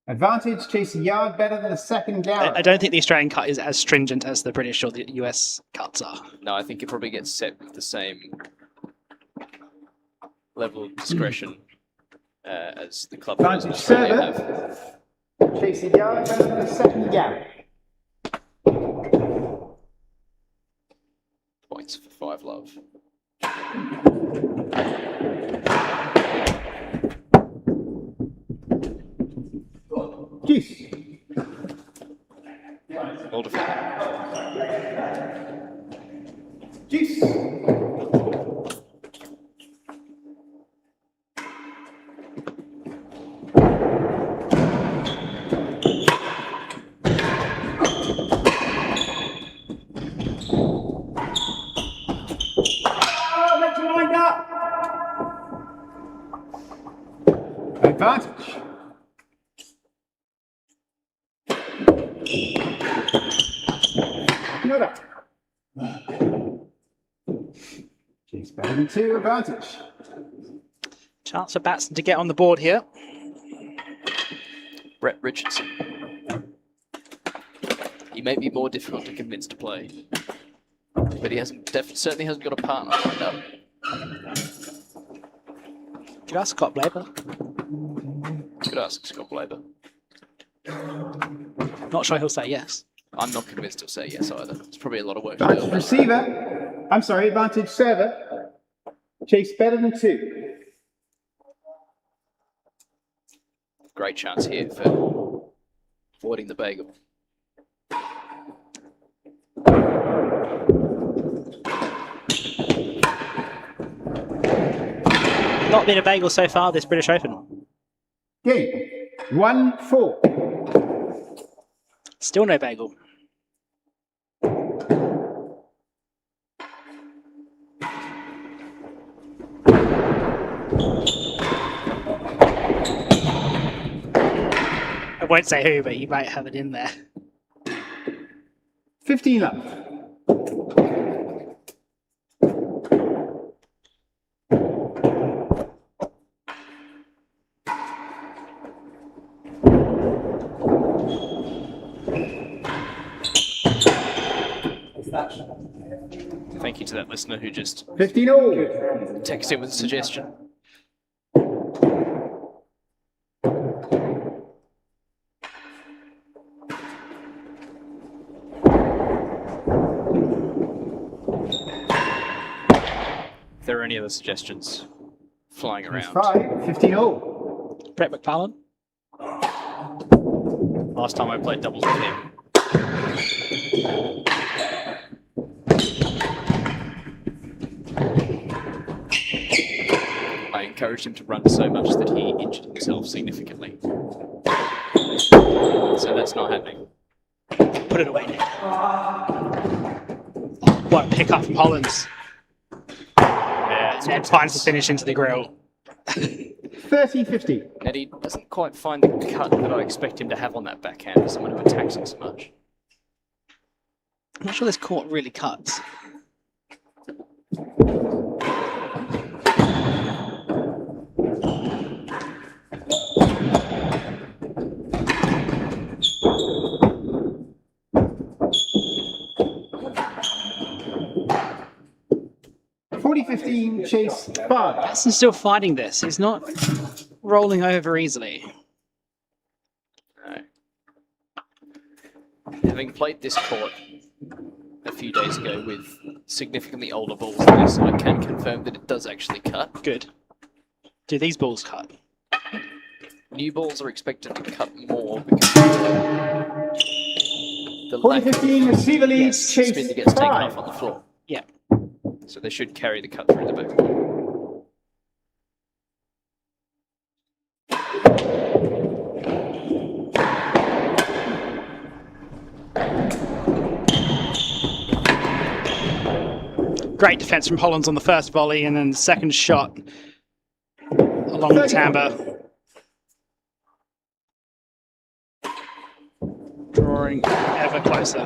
S5: Advantage, chase a yard better than a second gallery.
S6: I don't think the Australian cut is as stringent as the British or the US cuts are.
S7: No, I think it probably gets set with the same level of discretion as the club rules in
S5: Advantage
S7: Australia have.
S5: server. Chase a yard better than a second gallery.
S7: points for 5 love.
S1: Juice.
S7: Well defended.
S1: Juice. Oh, let your mind up. Advantage. Another. Jake's better than 2, advantage.
S6: Chance for Batstone to get on the board here.
S7: Brett Richardson. He may be more difficult to convince to play, but he certainly hasn't got a partner lined up.
S6: Could ask Scott Blaber.
S7: Could ask Scott Blaber.
S6: Not sure he'll say yes.
S7: I'm not convinced he'll say yes either. It's probably a lot of work to do.
S1: Advantage receiver. I'm sorry, advantage server. Chase better than 2.
S7: Great chance here for avoiding the bagel.
S6: Not been a bagel so far this British Open.
S1: Game. 1-4.
S6: Still no bagel. I won't say who, but you might have it in there.
S1: 15 love.
S7: Thank you to that listener who just
S1: 15 all.
S7: texted in with a suggestion. If there are any other suggestions flying around.
S1: 5, 15 all.
S6: Brett McFarlane.
S7: Last time I played doubles with him, I encouraged him to run so much that he injured himself significantly. So that's not happening.
S6: Put it away now. What a pick up from Hollins.
S7: Yeah,
S6: And then finds the finish into the grill.
S1: 30, 50.
S7: And he doesn't quite find the cut that I expect him to have on that backhand for someone who attacks it so much.
S6: I'm not sure this court really cuts.
S1: $40-15, chase 5.
S6: Batson's still fighting this. He's not rolling over easily.
S7: No. Having played this court a few days ago with significantly older balls than this, I can confirm that it does actually cut.
S6: Good. Do these balls cut?
S7: New balls are expected to cut more because the lack of
S1: 40-15, receiver leads,
S7: spin
S1: chase
S7: that gets taken
S1: 5.
S7: off on the floor.
S6: Yeah.
S7: So they should carry the cut through the back.
S6: Great defense from Hollins on the first volley, and then the second shot along the timbre. Drawing ever closer.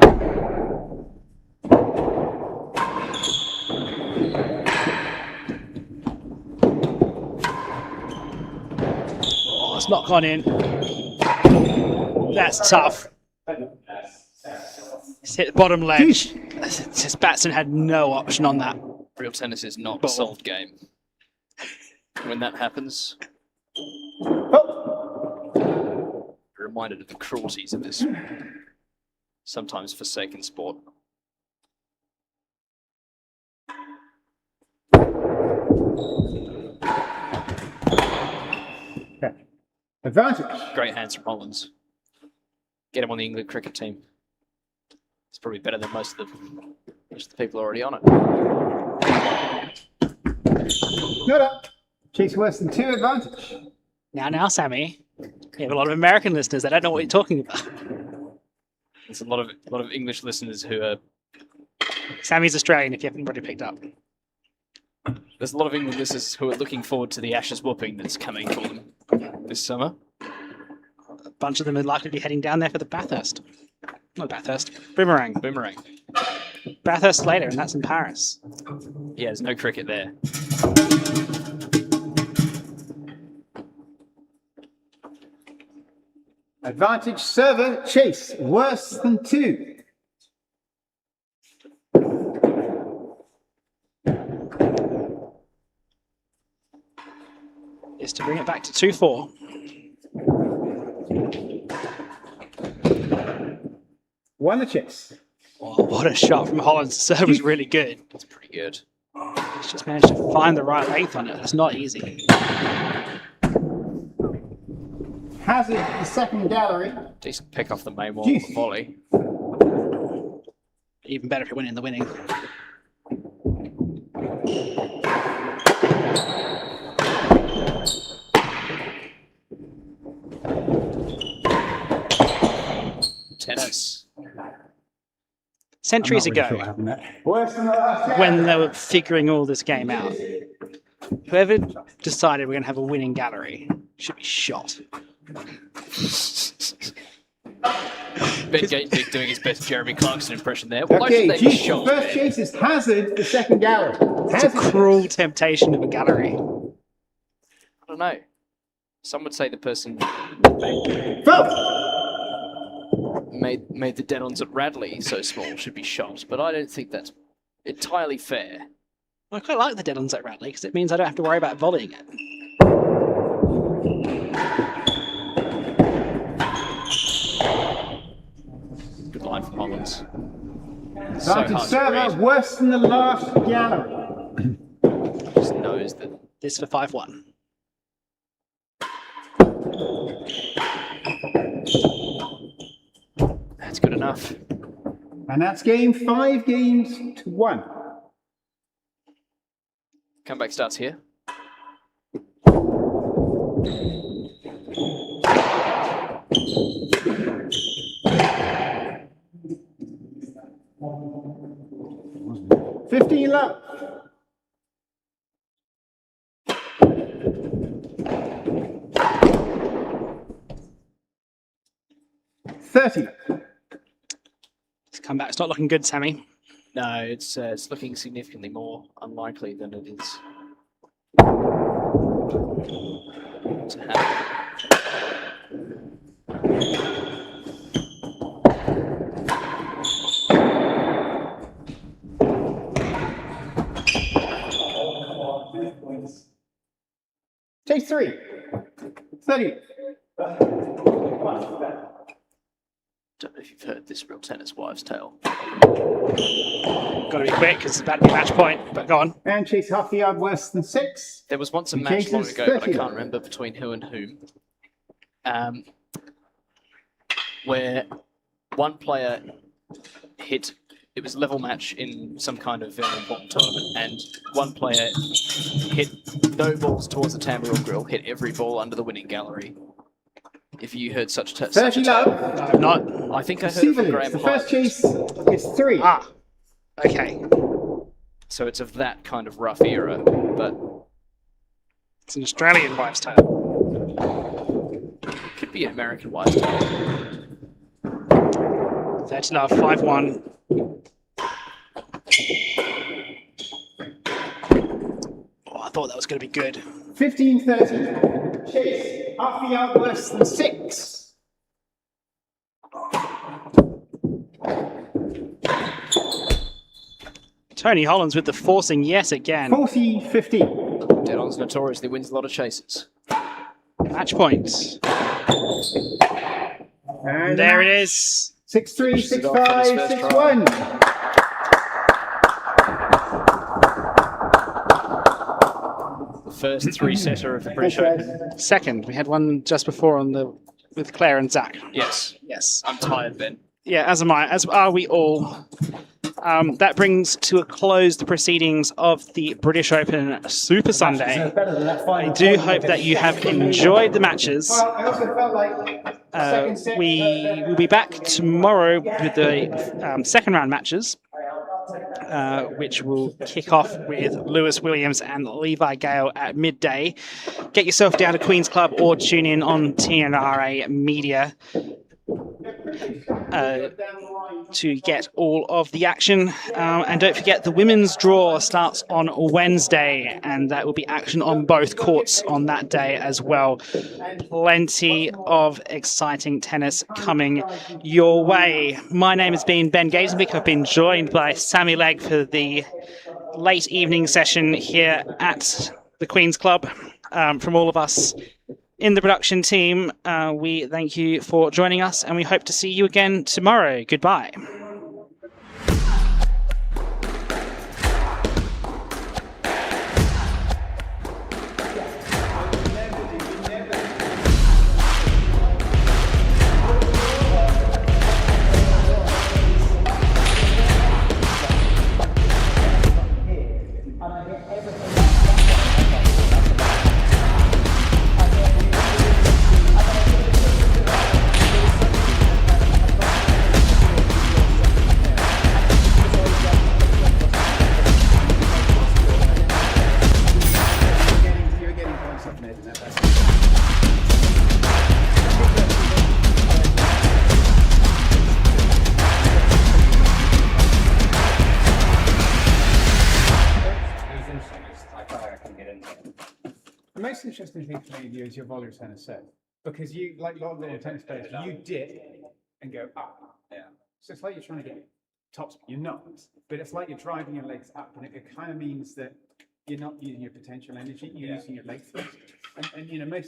S6: Oh, it's not gone in. That's tough. It's hit the bottom ledge. Just Batstone had no option on that.
S7: Real tennis is not
S6: Ball.
S7: a solved game. When that happens,
S1: Oh.
S7: you're reminded of the cruelties of this sometimes forsaken sport.
S1: Advantage.
S7: Great hands from Hollins. Get him on the England cricket team. It's probably better than most of the people already on it.
S1: Not up. Chase worse than 2. Advantage.
S6: Now, Sammy. We have a lot of American listeners that don't know what you're talking about.
S7: There's a lot of English listeners who are.
S6: Sammy's Australian, if you haven't already picked up.
S7: There's a lot of English listeners who are looking forward to the Ashes whooping that's coming for them this summer.
S6: A bunch of them are likely to be heading down there for the Bathurst. Not Bathurst. Boomerang.
S7: Boomerang.
S6: Bathurst later, and that's in Paris.
S7: Yeah, there's no cricket there.
S1: Advantage server. Chase worse than 2.
S6: Is to bring it back to 2-4.
S1: Won the chase.
S6: Oh, what a shot from Hollins. The serve was really good.
S7: That's pretty good.
S6: He's just managed to find the right length on it. It's not easy.
S1: Hazard the second gallery.
S7: Decent pick off the main wall
S1: Jeez.
S7: volley.
S6: Even better if it went in the winning.
S7: Tennis.
S6: Centuries
S1: I'm not
S6: ago,
S1: really sure what happened there. Worse than the last
S6: when they were figuring all this game out, whoever decided we're going to have a winning gallery should be shot.
S7: Ben Gatevick doing his best Jeremy Clarkson impression there. Why
S1: Okay,
S7: should they be
S1: geez,
S7: shot?
S1: first
S7: Ben?
S1: chase is Hazard the second gallery.
S6: It's a
S1: Hazard.
S6: cruel temptation of a gallery.
S7: I don't know. Some would say the person
S1: Vote.
S7: made the dead-ons at Radley so small should be shot, but I don't think that's entirely fair.
S6: I quite like the dead-ons at Radley because it means I don't have to worry about volleying it.
S7: Good line from Hollins.
S1: Advantage server worse than the last gallery.
S7: Just knows that.
S6: This for 5-1.
S7: That's good enough.
S1: And that's game 5 games to 1.
S7: Comeback starts here.
S1: $15 love. $30.
S6: This comeback's not looking good, Sammy.
S7: No, it's looking significantly more unlikely than it is to happen.
S1: Chase 3. 30.
S7: Don't know if you've heard this real tennis wives' tale.
S6: Got to be quick because it's about to be match point, but go on.
S1: And chase half a yard worse than 6.
S7: There was once a
S1: In
S7: match long
S1: cases,
S7: ago, but I
S1: 30.
S7: can't remember between who and whom, where one player hit. It was a level match in some kind of very important tournament, and one player hit no balls towards the tambourine grill, hit every ball under the winning gallery. If you heard such a
S1: 30
S7: tale,
S1: love.
S6: No, I'm not.
S7: I think I heard it from
S1: Seaverlings.
S7: Graham
S1: The first
S7: Highlands.
S1: chase is 3.
S6: Ah, okay.
S7: So it's of that kind of rough era, but
S6: It's an Australian wives' tale.
S7: could be an American wives' tale.
S6: 30 love, 5-1. Oh, I thought that was going to be good.
S1: 15-30. Chase half a yard worse than 6.
S6: Tony Hollins with the forcing yes again.
S1: 40-15.
S7: Dead-on's notoriously wins a lot of chases.
S6: Match points.
S1: And
S6: There it is.
S1: 6-3,
S7: Finishes it off on
S1: 6-5,
S7: his first
S1: 6-1.
S7: The first three-setter of the British Open?
S6: Second, we had one just before with Claire and Zach.
S7: Yes.
S6: Yes.
S7: I'm tired, Ben.
S6: Yeah, as am I, as are we all. That brings to a close the proceedings of the British Open Super Sunday. I do hope that you have enjoyed the matches.
S1: Well, I also felt like second set.
S6: We will be back tomorrow with the second round matches, which will kick off with Lewis Williams and Levi Gale at midday. Get yourself down to Queen's Club or tune in on T&RA Media to get all of the action. And don't forget, the women's draw starts on Wednesday, and that will be action on both courts on that day as well. Plenty of exciting tennis coming your way. My name has been Ben Gazenbeek. I've been joined by Sammy Legg for the late evening session here at the Queen's Club. From all of us in the production team, we thank you for joining us, and we hope to see you again tomorrow. Goodbye.
S1: The most interesting thing for me of you is your volley tennis set, because you, like a lot of little tennis players, you dip and go up. Yeah. So it's like you're trying to get top spin. You're not, but it's like you're driving your legs up, and it kind of means that you're not using your potential energy. You're using your legs, and most